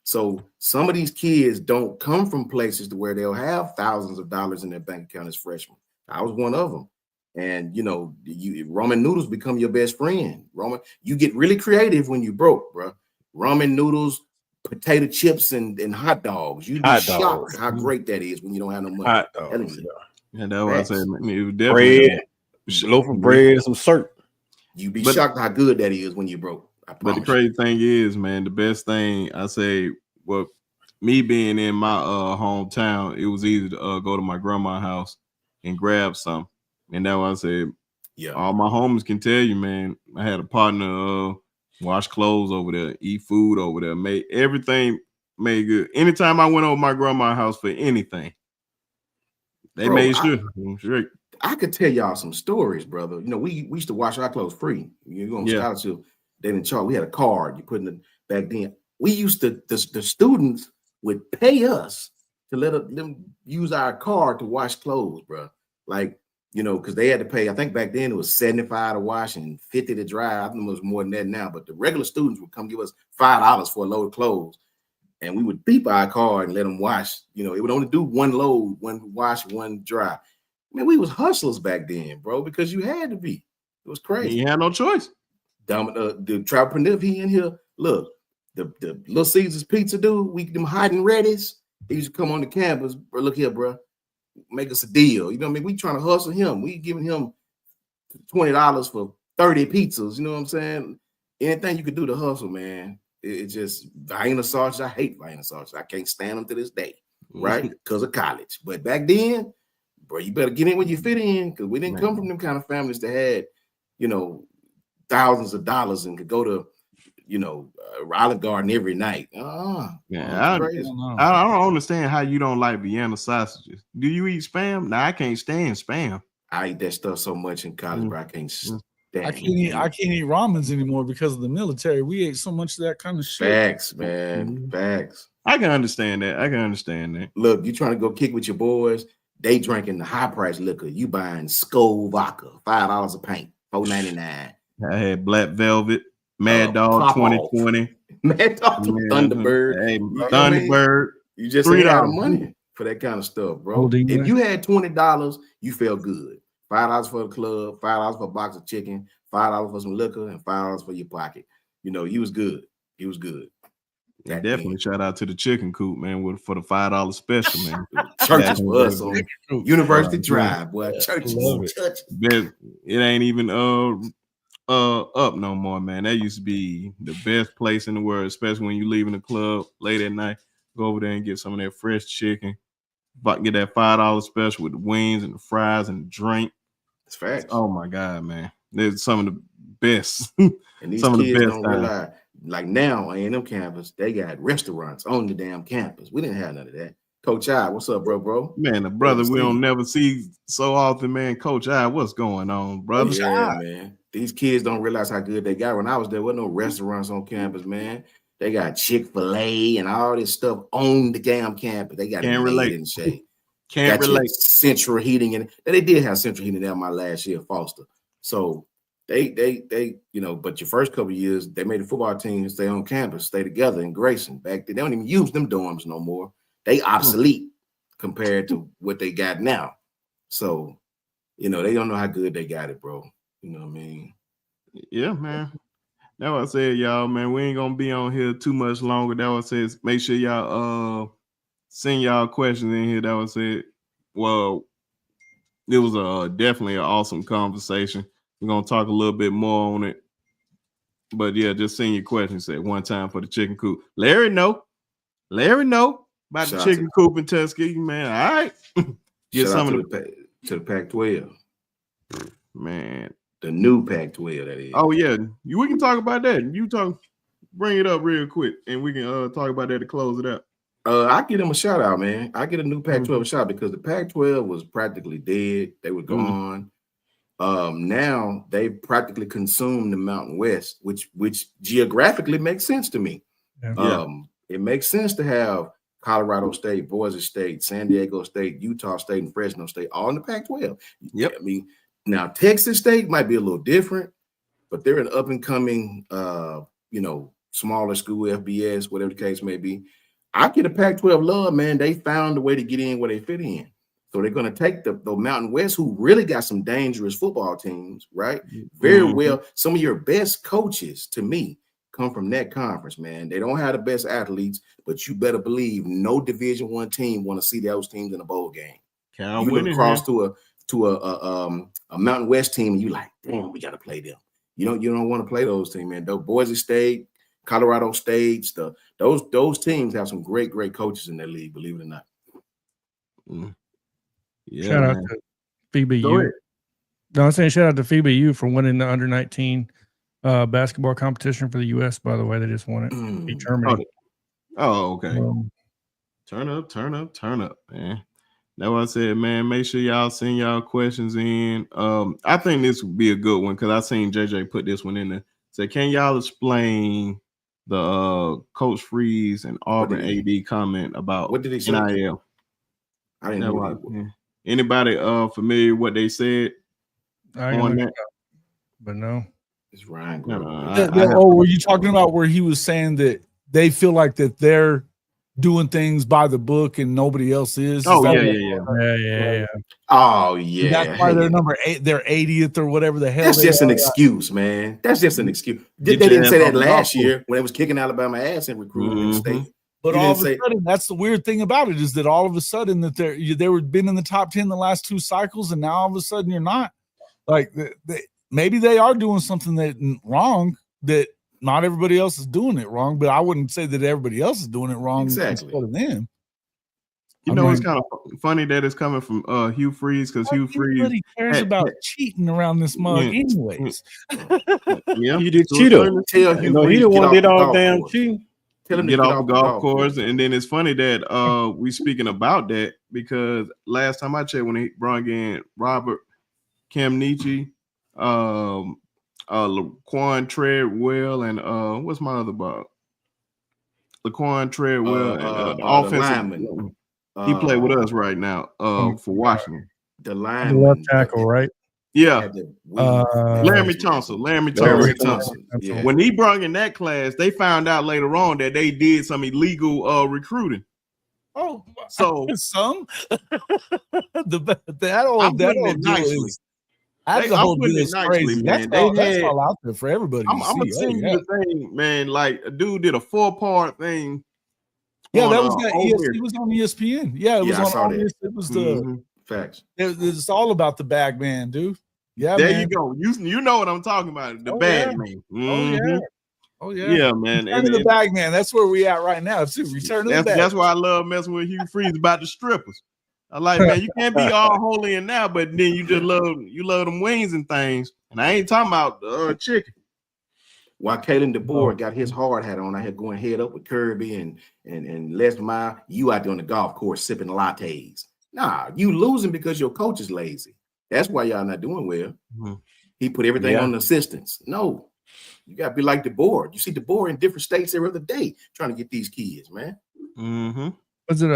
So some of these kids don't come from places to where they'll have thousands of dollars in their bank account as freshmen. I was one of them. And you know, ramen noodles become your best friend. You get really creative when you broke, bro. Ramen noodles, potato chips, and hot dogs. You'd be shocked how great that is when you don't have no money. Hot dogs, and that's what I said. It was bread, loaf of bread, and some syrup. You'd be shocked how good that is when you broke. But the crazy thing is, man, the best thing I say, well, me being in my hometown, it was easy to go to my grandma's house and grab some. And that's what I said. Yeah, all my homies can tell you, man. I had a partner wash clothes over there, eat food over there, made everything made good. Anytime I went over my grandma's house for anything, they made sure. I could tell y'all some stories, brother. You know, we used to wash our clothes free. You're going to scholarship. They didn't charge. We had a card. You put in back then. We used to the students would pay us to let them use our card to wash clothes, bro. Like, you know, because they had to pay. I think back then it was $75 to wash and $50 to dry. I think it was more than that now. But the regular students would come give us $5 for a load of clothes, and we would beep our card and let them wash. You know, it would only do one load, one wash, one dry. Man, we was hustlers back then, bro, because you had to be. It was crazy. You had no choice. The Travel he in here. Look, the Little Caesars pizza dude, we them hiding readies. He used to come on the campus, bro. Look here, bro. Make us a deal. You know what I mean? We trying to hustle him. We giving him $20 for 30 pizzas. You know what I'm saying? Anything you could do to hustle, man. It just Vienna sausage. I hate Vienna sausage. I can't stand them to this day, right? Because of college. But back then, bro, you better get in where you fit in, because we didn't come from them kind of families that had, you know, thousands of dollars and could go to, you know, Olive Garden every night. I don't understand how you don't like Vienna sausages. Do you eat Spam? No, I can't stand Spam. I eat that stuff so much in college, bro. I can't stand I can't eat ramens anymore because of the military. We ate so much of that kind of shit. Facts, man. Facts. I can understand that. Look, you trying to go kick with your boys, they drinking the high price liquor. You buying Skull vodka, $5 a pint, $4.99. I had Black Velvet, Mad Dog 2020. Mad Dog, Thunderbird. Hey, Thunderbird. You just ain't out of money for that kind of stuff, bro. If you had $20, you felt good. $5 for the club, $5 for a box of chicken, $5 for some liquor, and $5 for your pocket. You know, you was good. He was good. And definitely shout out to the chicken coop, man, for the $5 special, man. Churches for us on University Drive, boy. Churches. It ain't even up no more, man. That used to be the best place in the world, especially when you leaving the club late at night. Go over there and get some of that fresh chicken. But get that $5 special with the wings and the fries and the drink. It's facts. Oh my God, man. There's some of the best. And these some kids of the best don't realize, like now on A&M campus, they got restaurants on the damn campus. We didn't have none of that. Coach I, what's up, bro? Man, the brother we don't never see so often, man. Coach I, what's going on, brother? Yeah, man. These kids don't realize how good they got. When I was there wasn't no restaurants on campus, man. They got Chick-fil-A and all this stuff on the damn campus. They got Can't relate. And shade. Can't relate. Central heating, and they did have central heating there my last year at Foster. So they you know, but your first couple of years they made the football team stay on campus, stay together in Grayson. Back then they don't even use them dorms no more. They obsolete compared to what they got now. So, you know, they don't know how good they got it, bro. You know what I mean? Yeah, man. That's what I said, y'all, man. We ain't gonna be on here too much longer. That what I said. Make sure y'all send y'all questions in here. That was it. Well, it was definitely an awesome conversation. We're gonna talk a little bit more on it. But yeah, just send your questions at one time for the chicken coop. Larry know about the chicken coop in Tuskegee, man. All right. Get some of to the Pac-12. Man. The new Pac-12, that is. Oh yeah, we can talk about that. Bring it up real quick, and we can talk about that to close it out. I give them a shout out, man. I get a new Pac-12 a shout because the Pac-12 was practically dead. They were gone. Now they've practically consumed the Mountain West, which geographically makes sense to me. Yeah. It makes sense to have Colorado State, Boise State, San Diego State, Utah State, and Fresno State all in the Pac-12. Yep. I mean. Now, Texas State might be a little different, but they're an up-and-coming, you know, smaller school, FBS, whatever the case may be. I get a Pac-12 love, man. They found a way to get in where they fit in. So they're going to take the Mountain West, who really got some dangerous football teams, right? Very well. Some of your best coaches, to me, come from that conference, man. They don't have the best athletes, but you better believe no Division I team want to see those teams in a bowl game. You look across to a Mountain West team, and you like, damn, we got to play them. You don't want to play those teams, man. Though Boise State, Colorado State, those teams have some great coaches in their league, believe it or not. Yeah, shout out to FBU. No, I'm saying shout out to FBU for winning the under-19 basketball competition for the U.S. By the way, they just won it. Beat Germany. Oh, okay. Turn up, man. That's what I said, man. Make sure y'all send y'all questions in. I think this would be a good one because I seen JJ put this one in there. Say, can y'all explain the Coach Freeze and Auburn AD comment about what did he say? NIL? I didn't know that. Anybody familiar what they said on that? But no. It's Ryan. Were you talking about where he was saying that they feel like that they're doing things by the book and nobody else is? Yeah. Oh yeah. That's why they're number 8, they're 80th or whatever the hell. That's just an excuse, man. That's just an excuse. They didn't say that last year when they was kicking Alabama ass in recruiting in the state. But all of a sudden, that's the weird thing about it is that all of a sudden that they were been in the top 10 the last 2 cycles, and now all of a sudden you're not. Like maybe they are doing something that wrong that not everybody else is doing it wrong, but I wouldn't say that everybody else is doing it wrong instead of them. It's kind of funny that it's coming from Hugh Freeze because Hugh Freeze nobody cares about cheating around this mug, anyways. Yeah, you did cheat him. Tell Hugh he didn't want to get all damn cheating. Tell him to get off the golf course. And then it's funny that we speaking about that because last time I checked when he brought in Robert Camnici, Laquan Treadwell, and what's my other ball? Laquan Treadwell and offensive. He played with us right now for Washington. The line, left tackle, right? Yeah, Laramie Thompson. Yeah. When he brought in that class, they found out later on that they did some illegal recruiting. Oh, so some that old nicely. That's the whole deal is crazy. Man. That's all out there for everybody. I'm gonna send you the thing, man. Like a dude did a 4-part thing. Yeah, that was he was on ESPN. Yeah, it was on. It was the facts. It's all about the bag man, dude. Yeah, there you go. You know what I'm talking about. The bag man. Oh yeah. Yeah, man. Return to the bag man. That's where we at right now. Too. Return to the bag. That's why I love messing with Hugh Freeze about the strippers. I like, man, you can't be all holy and now, but then you just love them wings and things. And I ain't talking about chicken. While Kalen DeBoer got his hard hat on, I had going head up with Kirby and Les Mile. You out there on the golf course sipping lattes. Nah, you losing because your coach is lazy. That's why y'all not doing well. He put everything on the assistants. No, you got to be like DeBoer. You see DeBoer in different states every other day trying to get these kids, man. Was it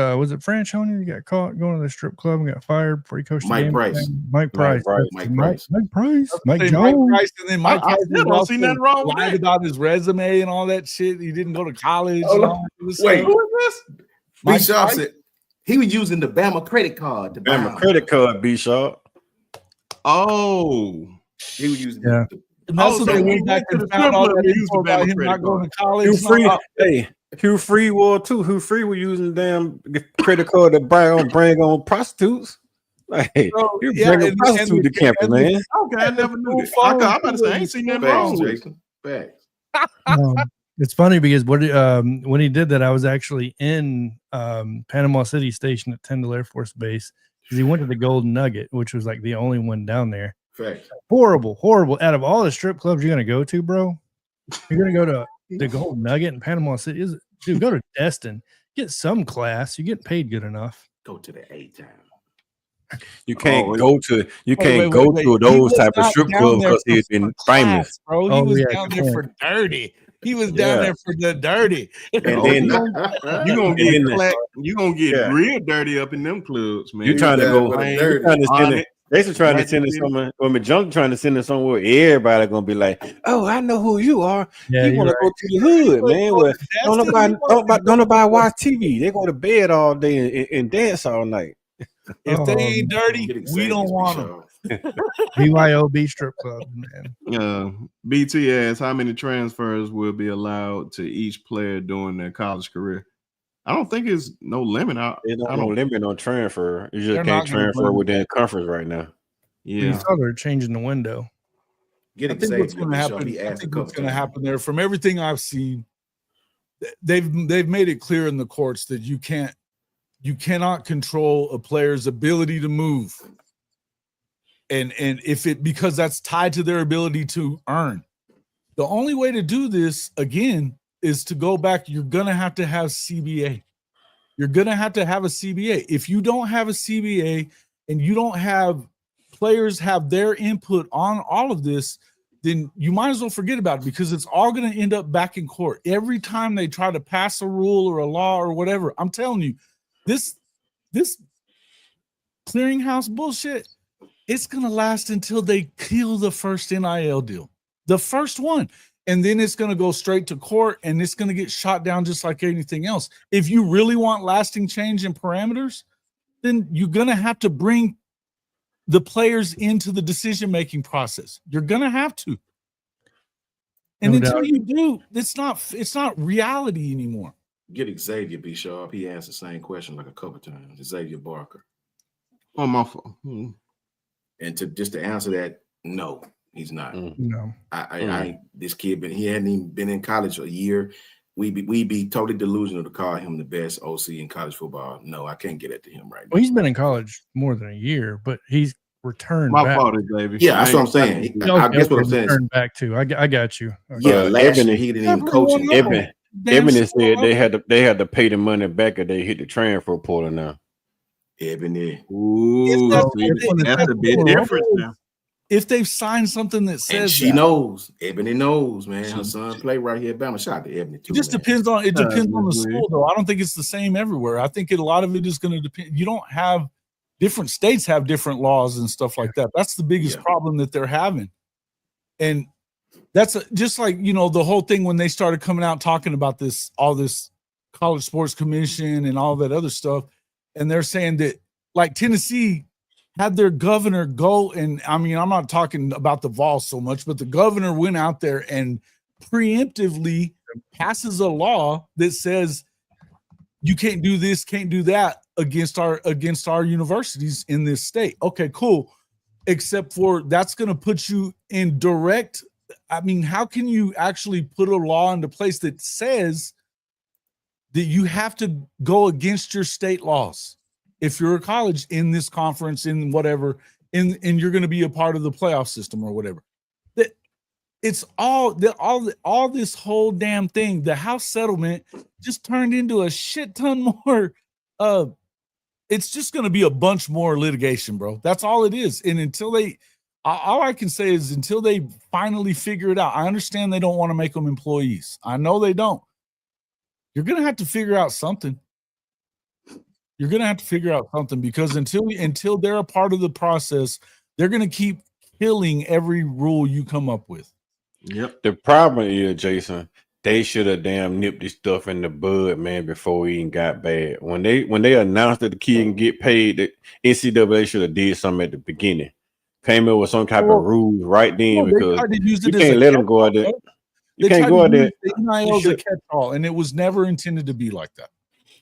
Franchoni that got caught going to the strip club and got fired before he coached Mike Price? Mike Price. Mike Price. Mike Price. And then Mike Price don't see nothing wrong with lied about his resume and all that shit. He didn't go to college. Wait, who is this? B. Sharp said he was using the Bama credit card. The Bama credit card, B. Sharp. Oh, he was using and that's what they went back and found all that info about him not going to college. Hugh Free wore too. Hugh Free was using damn credit card to bring on prostitutes. Like, you're bringing prostitutes to campus, man. Okay, I never knew that. I'm about to say I ain't seen nothing wrong with Jason. It's funny because when he did that, I was actually in Panama City Station at Tyndall Air Force Base because he went to the Golden Nugget, which was like the only one down there. Facts. Horrible. Out of all the strip clubs you're gonna go to, bro, you're gonna go to the Golden Nugget in Panama City. Dude, go to Destin. Get some class. You're getting paid good enough. Go to the A-Town. You can't go to those type of strip clubs because he's been famous. Bro, he was down there for dirty. He was down there for the dirty. And then you gonna get real dirty up in them clubs, man. You're trying to go. They trying to send us somewhere. When Majunk trying to send us somewhere, everybody gonna be like, "Oh, I know who you are. You want to go to the hood, man? Well, don't nobody watch TV. They go to bed all day and dance all night." If they ain't dirty, Get we excited, don't be want them. sharp. BYOB strip club, man. BT asks, how many transfers will be allowed to each player during their college career? I don't think it's no limit. There's no limit on transfer. You just They're can't not gonna transfer limit within conference right now. You Yeah. saw they're changing the window. Get I think what's excited, going to be sharp. happen. He I asked a think couple what's going to times. happen there, from everything I've seen, they've made it clear in the courts that you cannot control a player's ability to move, and if it, because that's tied to their ability to earn. The only way to do this again is to go back. You're going to have CBA. You're going to have a CBA. If you don't have a CBA and you don't have players have their input on all of this, then you might as well forget about it, because it's all going to end up back in court. Every time they try to pass a rule or a law or whatever, I'm telling you, this clearinghouse bullshit, it's going to last until they kill the first NIL deal, the first one. And then it's going to go straight to court, and it's going to get shot down just like anything else. If you really want lasting change in parameters, then you're going to have to bring the players into the decision-making process. You're going to have to. And until you do, it's not reality anymore. Get Xavier, be sharp. He asked the same question like a couple times. Xavier Barker. On my phone. And to answer that, no, he's not. No. This kid he hadn't even been in college a year. We'd be totally delusional to call him the best OC in college football. No, I can't get it to him right now. Well, he's been in college more than a year, but he's returned My back. fault, baby. Yeah, that's what I'm saying. I guess what I'm saying is, returned back to. I got you. Okay. Yeah, last year he didn't even coach him. Ebony said they had to pay the money back if they hit the transfer portal now. Ebony. Ooh, that's a bit different now. If they've signed something that says, and she knows, Ebony knows, man. Her son play right here at Bama. Shout out to Ebony too. It just depends on the school, though. I don't think it's the same everywhere. I think a lot of it is going to depend. You don't have different states have different laws and stuff like that. That's the biggest problem that they're having. And that's just like, the whole thing when they started coming out talking about all this college sports commission and all that other stuff. And they're saying that, like, Tennessee had their governor go, and I mean, I'm not talking about the Vols so much, but the governor went out there and preemptively passes a law that says you can't do this, can't do that against our universities in this state. Okay, cool. Except for that's going to put you in direct. I mean, how can you actually put a law into place that says that you have to go against your state laws if you're a college in this conference, in whatever, and you're going to be a part of the playoff system or whatever? That it's all this whole damn thing. The House settlement just turned into a shit ton more. It's just going to be a bunch more litigation, bro. That's all it is. And until all I can say is until they finally figure it out. I understand they don't want to make them employees. I know they don't. You're going to have to figure out something. You're going to have to figure out something, because until they're a part of the process, they're going to keep killing every rule you come up with. Yep. The problem is, Jason, they should have damn nipped this stuff in the bud, man, before it even got bad. When they announced that the kid can get paid, the NCAA should have did something at the beginning. Came in with some type of rules right then, because you can't let them go out there. You can't go out there. The NIL is a catch-all, and it was never intended to be like that.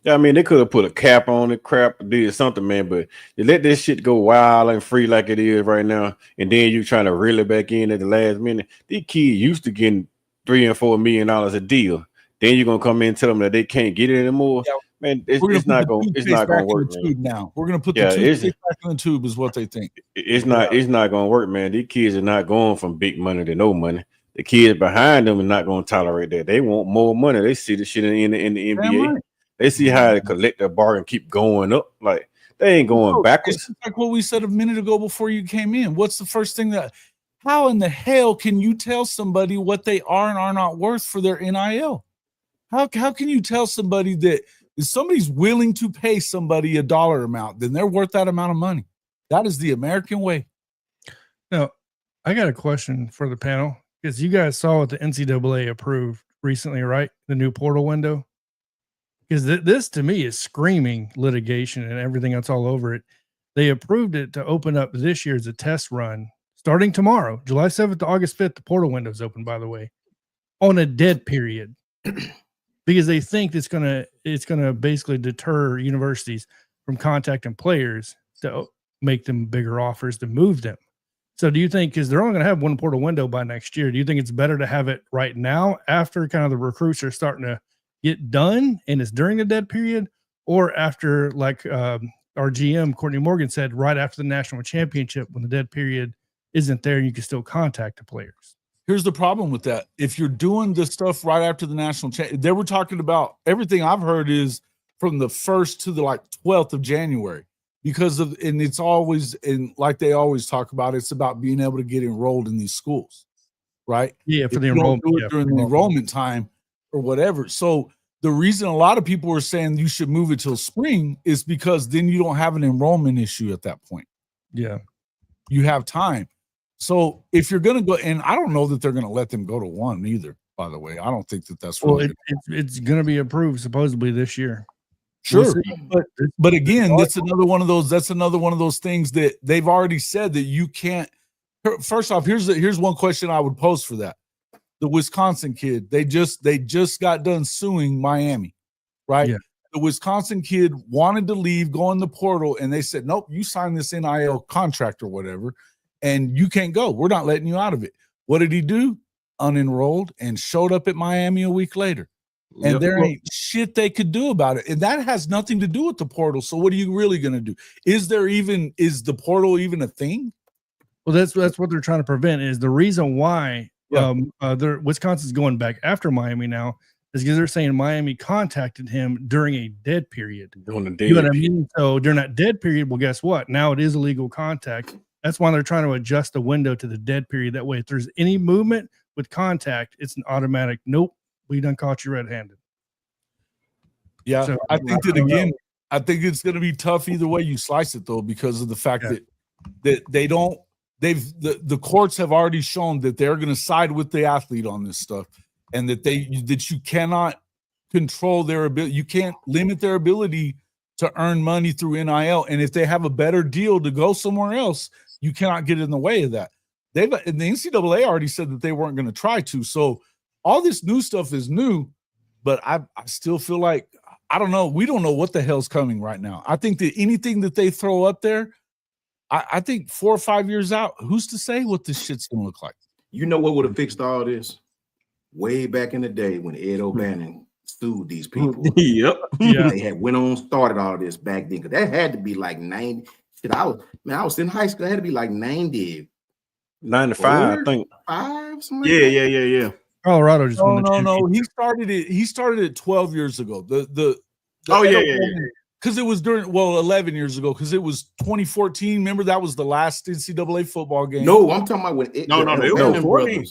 Yeah, I mean, they could have put a cap on it, did something, man, but you let this shit go wild and free like it is right now, and then you trying to reel it back in at the last minute. These kids used to getting $3 and $4 million a deal. Then you're gonna come in and tell them that they can't get it anymore. Yeah. Man, it's not gonna work. Now we're gonna put the toothpaste back in the tube, is what they think. It's not gonna work, man. These kids are not going from big money to no money. The kids behind them are not gonna tolerate that. They want more money. They see the shit in the NBA. Right. They see how the collective bargain keep going up. Like, they ain't going backwards. It's like what we said a minute ago before you came in. What's the first thing how in the hell can you tell somebody what they are and are not worth for their NIL? How can you tell somebody that if somebody's willing to pay somebody a dollar amount, then they're worth that amount of money? That is the American way. Now, I got a question for the panel, because you guys saw what the NCAA approved recently, right? The new portal window. Because this to me is screaming litigation and everything that's all over it. they approved it to open up this year as a test run starting tomorrow, July 7th to August 5th. The portal window is open, by the way, on a dead period, because they think it's gonna basically deter universities from contacting players to make them bigger offers to move them. So do you think, because they're only going to have one portal window by next year, do you think it's better to have it right now after kind of the recruits are starting to get done and it's during the dead period, or after, like our GM Courtney Morgan said, right after the national championship when the dead period isn't there and you can still contact the players? Here's the problem with that. If you're doing this stuff right after the national they were talking about, everything I've heard is from the 1st to the 12th of January. Because of, and it's always, and like they always talk about, it's about being able to get enrolled in these schools, right? Yeah, for the enrollment, during the enrollment time or whatever. So the reason a lot of people are saying you should move it till spring is because then you don't have an enrollment issue at that point. Yeah, you have time. So if you're going to go, and I don't know that they're going to let them go to one either. By the way, I don't think that that's really it's going to be approved supposedly this year. Sure, but again, that's another one of those. That's another one of those things that they've already said that you can't. First off, here's one question I would pose for that: the Wisconsin kid, they just got done suing Miami, right? Yeah. The Wisconsin kid wanted to leave, go in the portal, and they said, "Nope, you signed this NIL contract or whatever, and you can't go. We're not letting you out of it." What did he do? Unenrolled and showed up at Miami a week later. And there ain't shit they could do about it. And that has nothing to do with the portal. So what are you really going to do? Is the portal even a thing? Well, that's what they're trying to prevent. Is the reason why Wisconsin's going back after Miami now is because they're saying Miami contacted him during a dead period. During the dead, you know what I mean? So during that dead period, well, guess what? Now it is illegal contact. That's why they're trying to adjust the window to the dead period. That way, if there's any movement with contact, it's an automatic nope. We done caught you red-handed. Yeah, so, I think that again, I think it's going to be tough either way you slice it, though, because of the fact that the courts have already shown that they're going to side with the athlete on this stuff, and that you cannot control their ability, you can't limit their ability to earn money through NIL, and if they have a better deal to go somewhere else, you cannot get in the way of that. The NCAA already said that they weren't going to try to, so. All this new stuff is new, but I still feel like, I don't know. We don't know what the hell's coming right now. I think that anything that they throw up there, I think 4 or 5 years out, who's to say what this shit's going to look like? You know what would have fixed all this? Way back in the day when Ed O'Bannon sued these people. Yep. Yeah. They had went on, started all this back then. Because that had to be like 90. Shit, I was in high school. It had to be like 90. 95, I think. 5, something like that. Yeah. Colorado just won the no. He started it 12 years ago. Because it was 11 years ago, because it was 2014. Remember, that was the last NCAA football game. No, I'm talking about when it was 14.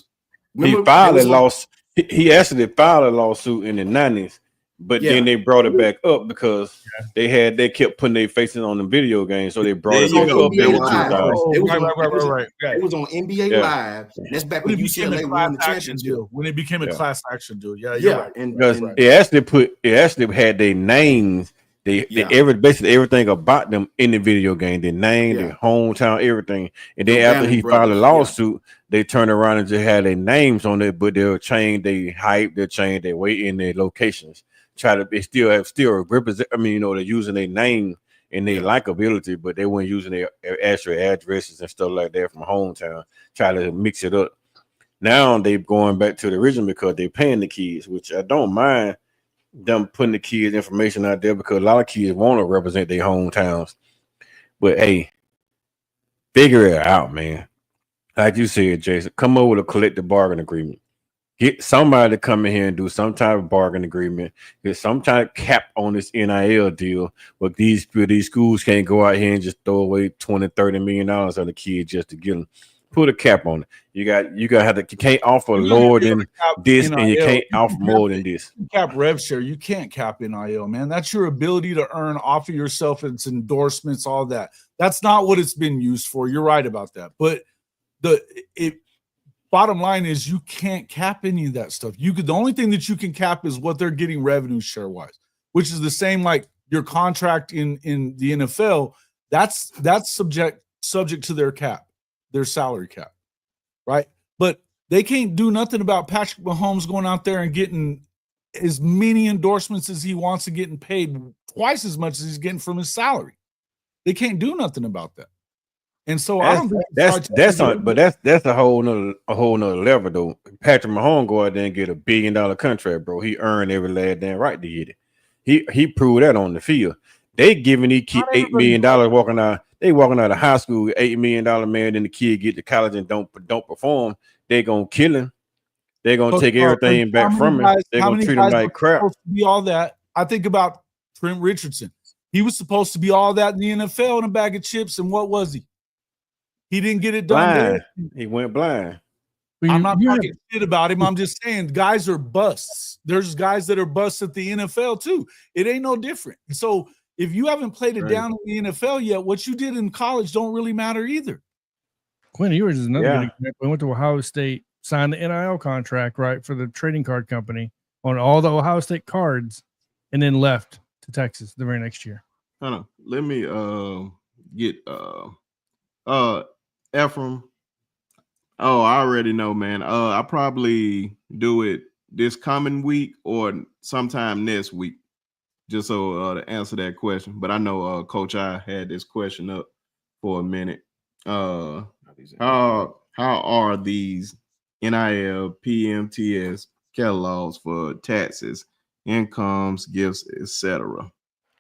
He actually filed a lawsuit in the 90s, but then they brought it back up because they kept putting their faces on the video game, so they brought it back up in 2000. Right. It was on NBA Live. That's back when UCLA won the championship. When it became a class action deal. Yeah. Because it actually had their names. Basically everything about them in the video game, their name, their hometown, everything. And then after he filed a lawsuit, they turned around and just had their names on it, but they'll change their hype, they'll change their weight in their locations. They still represent. I mean, they're using their name and their likability, but they weren't using their actual addresses and stuff like that from hometown. Try to mix it up. Now they're going back to the original because they're paying the kids, which I don't mind them putting the kids' information out there because a lot of kids want to represent their hometowns. But hey, figure it out, man. Like you said, Jason, come up with a collective bargain agreement. Get somebody to come in here and do some type of bargain agreement. Get some type of cap on this NIL deal. But these schools can't go out here and just throw away $20-30 million on the kids just to get them. Put a cap on it. You can't offer lower than this, and you can't offer more than this. Cap rev share. You can't cap NIL, man. That's your ability to earn off of yourself. It's endorsements, all that. That's not what it's been used for. You're right about that. But bottom line is you can't cap any of that stuff. The only thing that you can cap is what they're getting revenue share wise, which is the same like your contract in the NFL. That's subject to their cap, their salary cap, right? But they can't do nothing about Patrick Mahomes going out there and getting as many endorsements as he wants and getting paid twice as much as he's getting from his salary. They can't do nothing about that. And so I don't think that's a whole nother level though. Patrick Mahomes go out there and get $1 billion contract, bro. He earned every last damn right to get it. He proved that on the field. They giving these kids $8 million walking out. They walking out of high school with $8 million, man. Then the kid get to college and don't perform. They gonna kill him. They're gonna take everything back from him. They're gonna treat him like crap. Supposed to be all that. I think about Trent Richardson. He was supposed to be all that in the NFL in a bag of chips, and what was he? He didn't get it done there. He went blind. I'm not talking shit about him. I'm just saying guys are busts. There's guys that are busts at the NFL too. It ain't no different. So if you haven't played it down in the NFL yet, what you did in college don't really matter either. Quinn Ewers is another good example. He went to Ohio State, signed the NIL contract, right, for the trading card company on all the Ohio State cards, and then left to Texas the very next year. Hold on. Let me get Ephraim. Oh, I already know, man. I probably do it this coming week or sometime next week, just so to answer that question. But I know Coach I had this question up for a minute. How are these NIL, PMTS catalogs for taxes, incomes, gifts, etc.?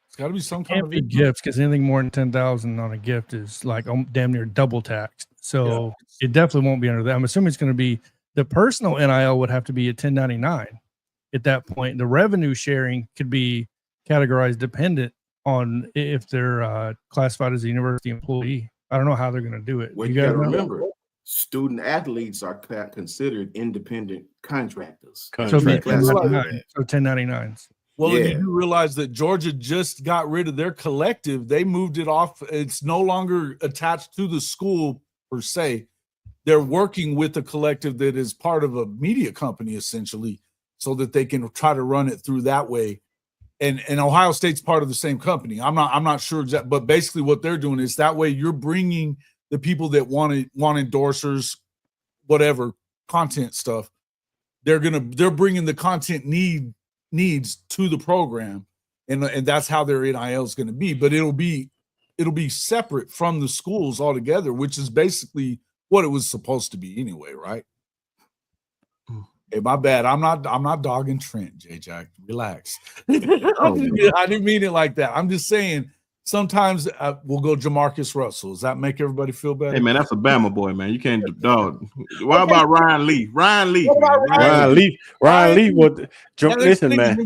It's got to be some kind of gifts, because anything more than 10,000 on a gift is like damn near double taxed. So it definitely won't be under that. I'm assuming it's going to be the personal NIL would have to be a 1099 at that point. The revenue sharing could be categorized dependent on if they're classified as a university employee. I don't know how they're going to do it. Well, you got to remember, student athletes are considered independent contractors. So 1099s. Well, you do realize that Georgia just got rid of their collective. They moved it off. It's no longer attached to the school per se. They're working with a collective that is part of a media company, essentially, so that they can try to run it through that way. And Ohio State's part of the same company. I'm not sure exactly, but basically what they're doing is that way you're bringing the people that want endorsers, whatever content stuff. They're bringing the content needs to the program, and that's how their NIL is going to be. But it'll be separate from the schools altogether, which is basically what it was supposed to be anyway, right? Hey, my bad. I'm not dogging Trent, J Jack. Relax. I didn't mean it like that. I'm just saying sometimes we'll go Jamarcus Russell. Does that make everybody feel better? Hey man, that's a Bama boy, man. You can't dog. What about Ryan Leaf? Ryan Leaf. Listen, man.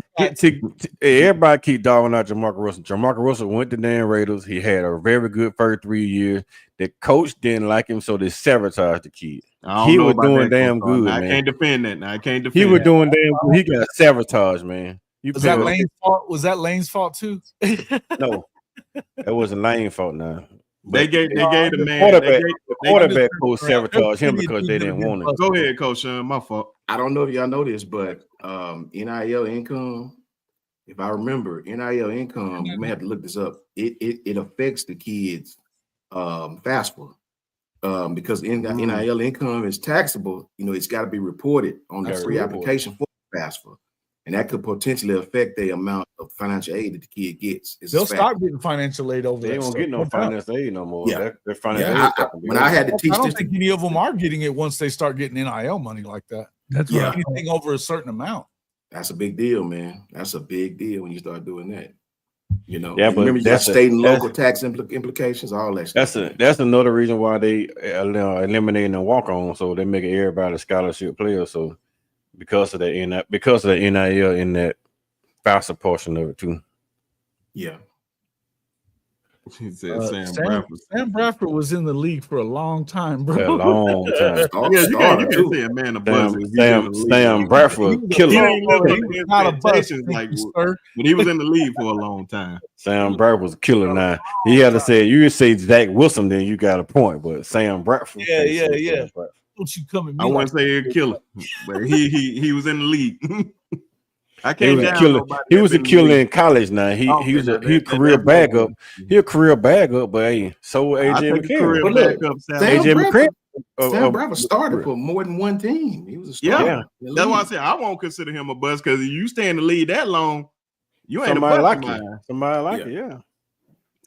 Everybody keep dogging out Jamarcus Russell. Jamarcus Russell went to the Raiders. He had a very good first 3 years. The coach didn't like him, so they sabotaged the kid. He was doing damn good, man. I can't defend that. He was doing damn good. He got sabotaged, man. Was that Lane's fault? Was that Lane's fault too? No, that wasn't Lane's fault. Now they gave the man the quarterback coach sabotaged him because they didn't want him. Go ahead, Coach. My fault. I don't know if y'all know this, but NIL income. If I remember, NIL income, you may have to look this up. It affects the kids FAFSA. Because NIL income is taxable, it's got to be reported on the free application for FAFSA, and that could potentially affect the amount of financial aid that the kid gets. They'll start getting financial aid over there. They won't get no financial aid no more. Yeah. When I had to teach, I don't think any of them are getting it once they start getting NIL money like that. That's anything over a certain amount. That's a big deal, man. That's a big deal when you start doing that. But remember you got state and local tax implications, all that stuff. That's another reason why they eliminating the walk-on, so they make everybody a scholarship player. So because of the NIL in that FAFSA portion of it too. Yeah. He said Sam Bradford was in the league for a long time, bro. A long time. You can say a man of buzz. Sam Bradford killer. But he was in the league for a long time. Sam Bradford was a killer. Now he had to say, you say Zach Wilson, then you got a point. But Sam Bradford, yeah. Don't you come at me? I wouldn't say a killer, but he was in the league. I He can't was a down killer. nobody He that was a been in the killer league. in college. Now he Okay, was now he a that- career that's no backup. one. He a career backup, but hey, so I AJ take a career McCarron. But look, backup. Sam AJ McCarron. Bradford started for more than one team. He was a starter. Yeah, in the that's why I league. said I won't consider him a bust because you stay in the league that long, you ain't Somebody a bust like of it. mine. Somebody like it. Yeah.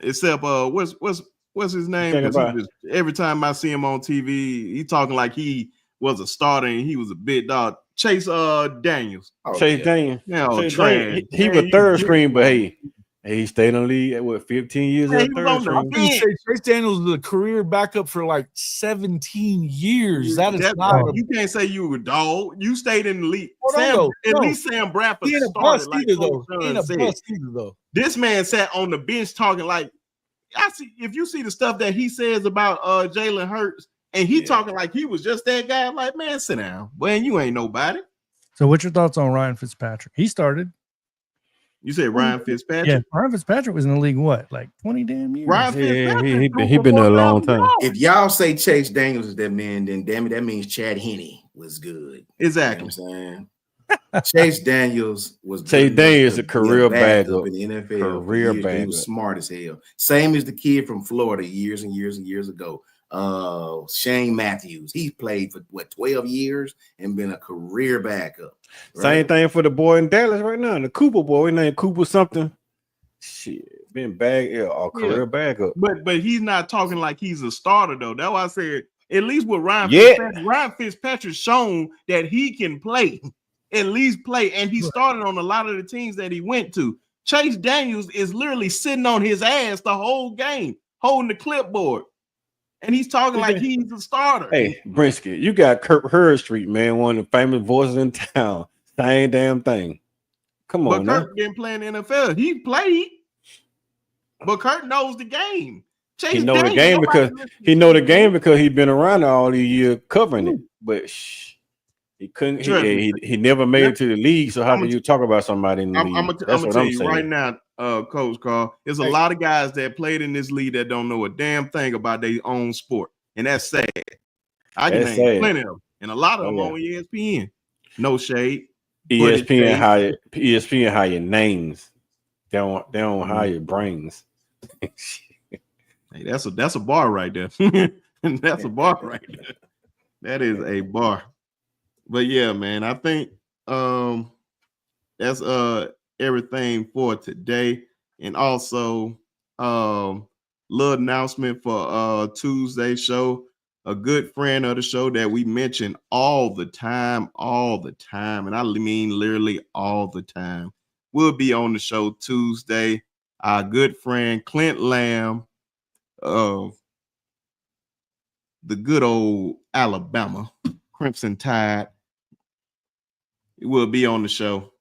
Except what's his name? Think Because about every time I see him on TV, he talking like he was a starter and he was a big dog. Chase Daniels. Oh, Chase yeah. Daniel. Yeah, Chase trash. Daniel. He Man, was you third get string, but him. hey, he stayed in the league at what 15 years Man, as he was third on the string. bench. Chase Daniels was a career backup for like 17 years. That is not you can't say you were a dog. You stayed in the league. Hold on, At least Sam Bradford he ain't a started bust like either, Coach though. He Sean ain't a said. bust either, though. This man sat on the bench talking like I see. If you see the stuff that he says about Jalen Hurts, and he talking like he was just that guy, I'm like, man, sit down. Man, you ain't nobody. So, what's your thoughts on Ryan Fitzpatrick? He started. You said Ryan Fitzpatrick? Yeah, Ryan Fitzpatrick was in the league what, like 20 damn years? Ryan Fitzpatrick he been there a long time. If y'all say Chase Daniels is that man, then damn it, that means Chad Henne was good. Exactly. You know what I'm saying? Chase Daniels was Chase Daniels is a career backup in the NFL. Career backup. He was smart as hell. Same as the kid from Florida years and years and years ago. Shane Matthews. He played for 12 years and been a career backup. Right? Same thing for the boy in Dallas right now. The Cooper boy, named Cooper something. Shit, been career backup. But he's not talking like he's a starter though. That's why I said at least with Ryan Fitzpatrick shown that he can play. At least play, and he started on a lot of the teams that he went to. Chase Daniels is literally sitting on his ass the whole game, holding the clipboard, and he's talking like he's a starter. Hey, Brinsky, you got Kurt Hurstreet, man, one of the famous voices in town. Same damn thing. Come on, but Kurt didn't play in the NFL. He played, but Kurt knows the game. He know the game because he's been around all these years covering it, but. He couldn't. He never made it to the league. So how can you talk about somebody in the league? I'm gonna tell you right now, Coach Carl. There's a lot of guys that played in this league that don't know a damn thing about their own sport, and that's sad. I can name plenty of them, and a lot of them on ESPN. No shade. ESPN hire names. They don't hire brains. Hey, that's a bar right there. That's a bar right there. That is a bar. But yeah, man, I think that's everything for today. And also little announcement for Tuesday show. A good friend of the show that we mention all the time, and I mean literally all the time, will be on the show Tuesday. Our good friend Clint Lamb of the good old Alabama Crimson Tide. He will be on the show.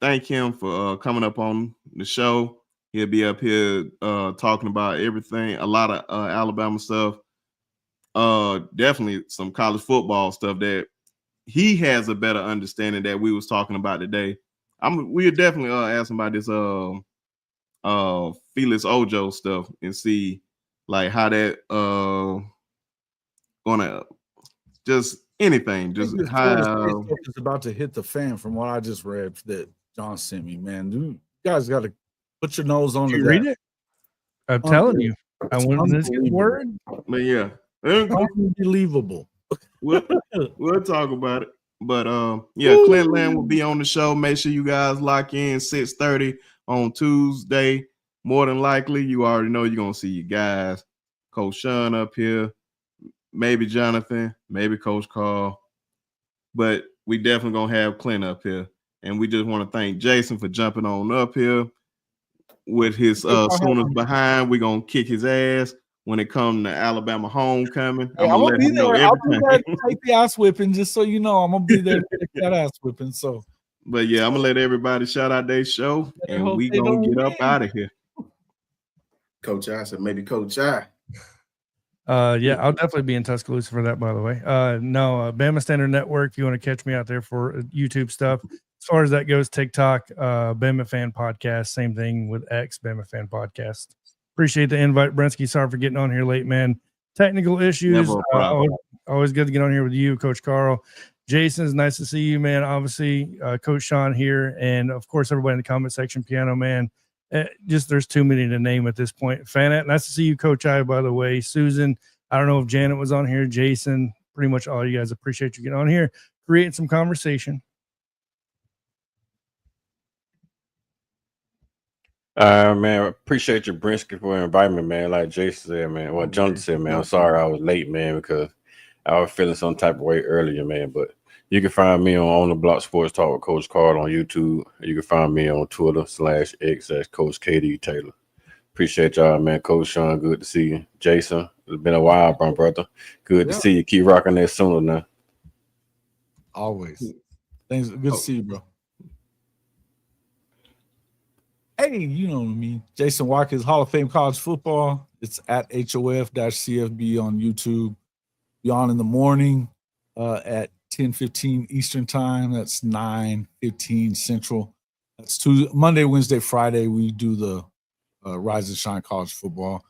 Thank him for coming up on the show. He'll be up here talking about everything, a lot of Alabama stuff. Definitely some college football stuff that he has a better understanding that we was talking about today. We'll definitely ask him about this Felix Ojo stuff and see like how that gonna just anything, just how it's about to hit the fan from what I just read that John sent me, man. You guys got to put your nose on it. Read it. I'm telling you, I wouldn't this word. But yeah, unbelievable. We'll talk about it. But yeah, Clint Lamb will be on the show. Make sure you guys lock in 6:30 on Tuesday. More than likely, you already know you're gonna see you guys. Coach Sean up here. Maybe Jonathan, maybe Coach Carl, but we definitely gonna have Clint up here, and we just want to thank Jason for jumping on up here with his Sooners behind. We're gonna kick his ass when it comes to Alabama homecoming. Hey, I'm gonna be there. I'll be there to take the ass whipping, just so you know. I'm gonna be there to take that ass whipping. So, but yeah, I'm gonna let everybody shout out their show, and we gonna get up out of here. Coach I said maybe Coach I. Yeah, I'll definitely be in Tuscaloosa for that, by the way. Bama Standard Network, if you want to catch me out there for YouTube stuff. As far as that goes, TikTok, Bama Fan Podcast, same thing with X, Bama Fan Podcast. Appreciate the invite, Brensky. Sorry for getting on here late, man. Technical issues. Always good to get on here with you, Coach Carl. Jason, it's nice to see you, man. Obviously, Coach Sean here, and of course, everybody in the comment section. Piano Man, just there's too many to name at this point. Fanat, nice to see you, Coach I. By the way, Susan. I don't know if Janet was on here. Jason, pretty much all you guys. Appreciate you getting on here, creating some conversation. Man, appreciate you, Brinsky, for inviting me, man. Like Jason said, man. Well, Jonathan said, man, I'm sorry I was late, man, because I was feeling some type of way earlier, man. But you can find me on the Block Sports Talk with Coach Carl on YouTube. You can find me on Twitter /X as Coach KD Taylor. Appreciate y'all, man. Coach Sean, good to see you. Jason, it's been a while, my brother. Good to see you. Keep rocking that sooner now. Always. Thanks. Good to see you, bro. Hey, you know what I mean. Jason Watkins, Hall of Fame College Football. It's at HOF-CFB on YouTube. Be on in the morning at 10:15 Eastern Time. That's 9:15 Central. That's Tuesday, Monday, Wednesday, Friday. We do the Rise and Shine College Football.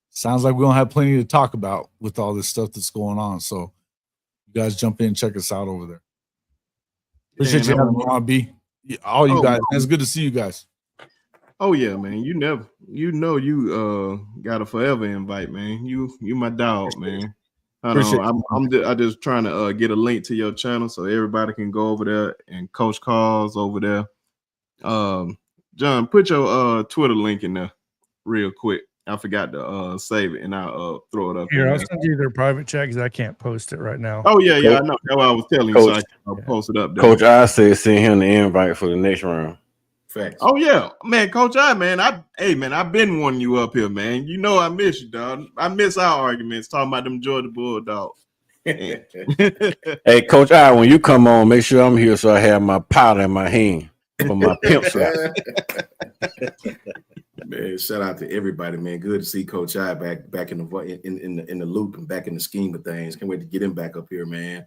Sounds like we're going to have plenty to talk about with all this stuff that's going on. So you guys jump in, check us out over there. Appreciate you having me on, B. All you guys. It's good to see you guys. Oh yeah, man. You got a forever invite, man. You my dog, man. I just trying to get a link to your channel so everybody can go over there and Coach Carl's over there. John, put your Twitter link in there real quick. I forgot to save it, and I'll throw it up here. I'll send you their private chat because I can't post it right now. Oh yeah, I know. That's what I was telling you. So I'll post it up there. Coach I said send him the invite for the next round. Facts. Oh yeah, man, Coach I, man, I've been wanting you up here, man. You know I miss you, dog. I miss our arguments talking about them Georgia Bulldogs. Hey, Coach I, when you come on, make sure I'm here so I have my powder in my hand for my pimp slap. Man, shout out to everybody, man. Good to see Coach I back in the loop and back in the scheme of things. Can't wait to get him back up here, man.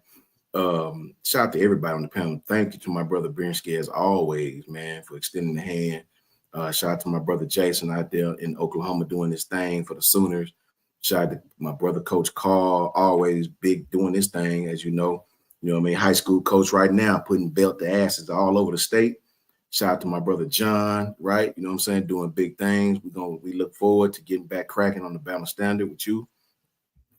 Shout out to everybody on the panel. Thank you to my brother Brinsky as always, man, for extending the hand. Shout out to my brother Jason out there in Oklahoma doing this thing for the Sooners. Shout out to my brother Coach Carl, always big doing this thing, as you know. You know what I mean? High school coach right now, putting belt to asses all over the state. Shout out to my brother John, right? You know what I'm saying? Doing big things. We look forward to getting back cracking on the Bama Standard with you.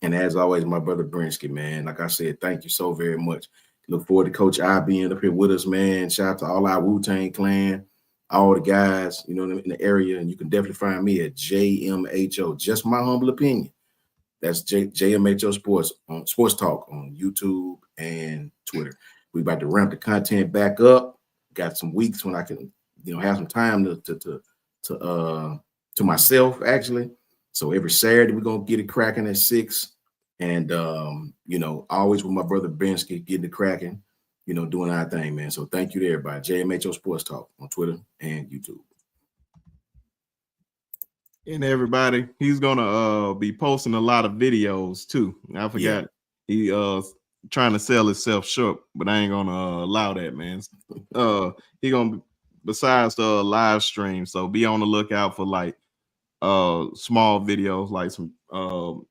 And as always, my brother Brinsky, man, like I said, thank you so very much. Look forward to Coach I being up here with us, man. Shout out to all our Wu-Tang clan, all the guys, you know, in the area. And you can definitely find me at JMHO, just my humble opinion. That's JMHO Sports Talk on YouTube and Twitter. We about to ramp the content back up. Got some weeks when I can, you know, have some time to myself, actually. So every Saturday, we're going to get it cracking at 6. And, you know, always with my brother Brinsky getting it cracking, you know, doing our thing, man. So thank you to everybody. JMHO Sports Talk on Twitter and YouTube. And everybody, he's going to be posting a lot of videos, too. I forgot. Yeah. He trying to sell himself short, but I ain't going to allow that, man. He going to, besides the live stream, so be on the lookout for, like, small videos, like some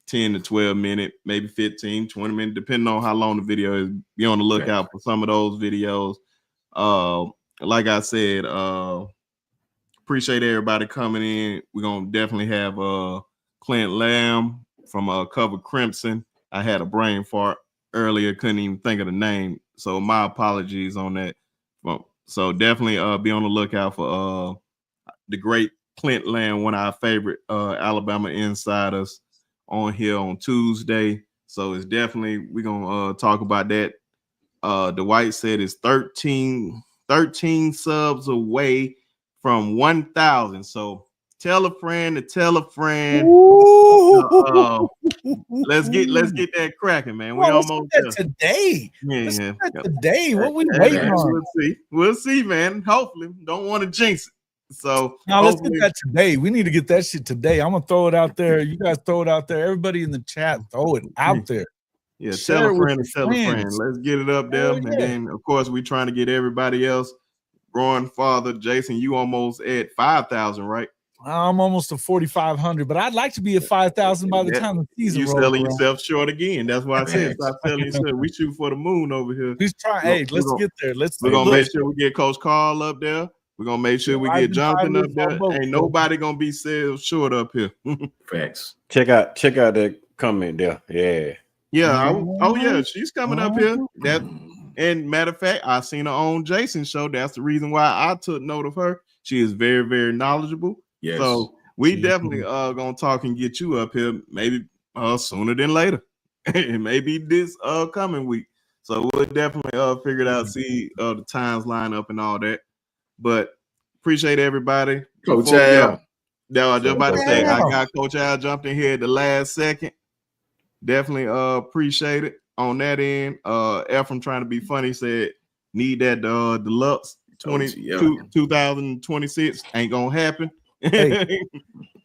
10 to 12 minute, maybe 15, 20 minutes, depending on how long the video is. Be on the lookout for some of those videos. Like I said, appreciate everybody coming in. We're gonna definitely have Clint Lamb from Cover Crimson. I had a brain fart earlier, couldn't even think of the name, so my apologies on that. So definitely be on the lookout for the great Clint Lamb, one of our favorite Alabama insiders, on here on Tuesday. So it's definitely, we're going to talk about that. Dwight said it's 13 subs away from 1,000. So tell a friend to tell a friend. Let's get that cracking, man. We almost there. Today. Yeah. Today. What we waiting on? We'll see, man. Hopefully. Don't want to jinx it. So now let's get that today. We need to get that shit today. I'm gonna throw it out there. You guys throw it out there. Everybody in the chat, throw it out there. Yeah, tell a friend and tell a friend. Let's get it up there. And then of course we're trying to get everybody else. Growing Father, Jason, you almost at 5,000, right? I'm almost to 4,500, but I'd like to be at 5,000 by the time the season rolls selling around. yourself short again. That's why I said stop selling yourself. We shoot for the moon over here. Please try. Hey, let's get there. We're gonna make sure we get Coach Carl up there. We're gonna make sure we get Jonathan up there. Ain't nobody gonna be sold short up here. Facts. Check out that comment there. Yeah. Yeah. Oh yeah, she's coming up here. That and matter of fact, I seen her on Jason's show. That's the reason why I took note of her. She is very, very knowledgeable. Yes. So we definitely gonna talk and get you up here maybe sooner than later. It may be this coming week. So we'll definitely figure it out, see the times line up and all that. But appreciate everybody. Coach Al. I was just about to say, I got Coach Al jumped in here at the last second. Definitely appreciate it on that end. Ephraim trying to be funny said, need that deluxe 2026 ain't gonna happen. Hey.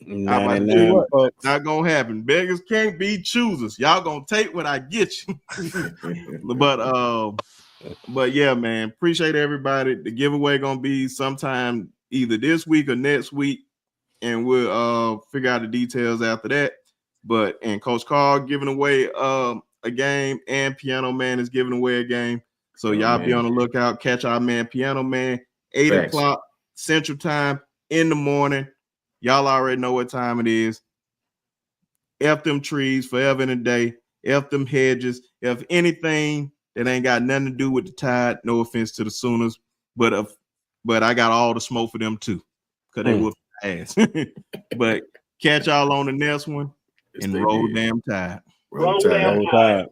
Not gonna happen. Beggars can't be choosers. Y'all gonna take what I get you. But yeah, man, appreciate everybody. The giveaway gonna be sometime either this week or next week, and we'll figure out the details after that. And Coach Carl giving away a game, and Piano Man is giving away a game. So y'all be on the lookout. Catch our man Piano Man 8 o'clock Central Time in the morning. Y'all already know what time it is. F them trees forever and a day. F them hedges. F anything that ain't got nothing to do with the Tide. No offense to the Sooners, but I got all the smoke for them too, because they whoop ass. But catch y'all on the next one and roll damn Tide. Roll damn Tide.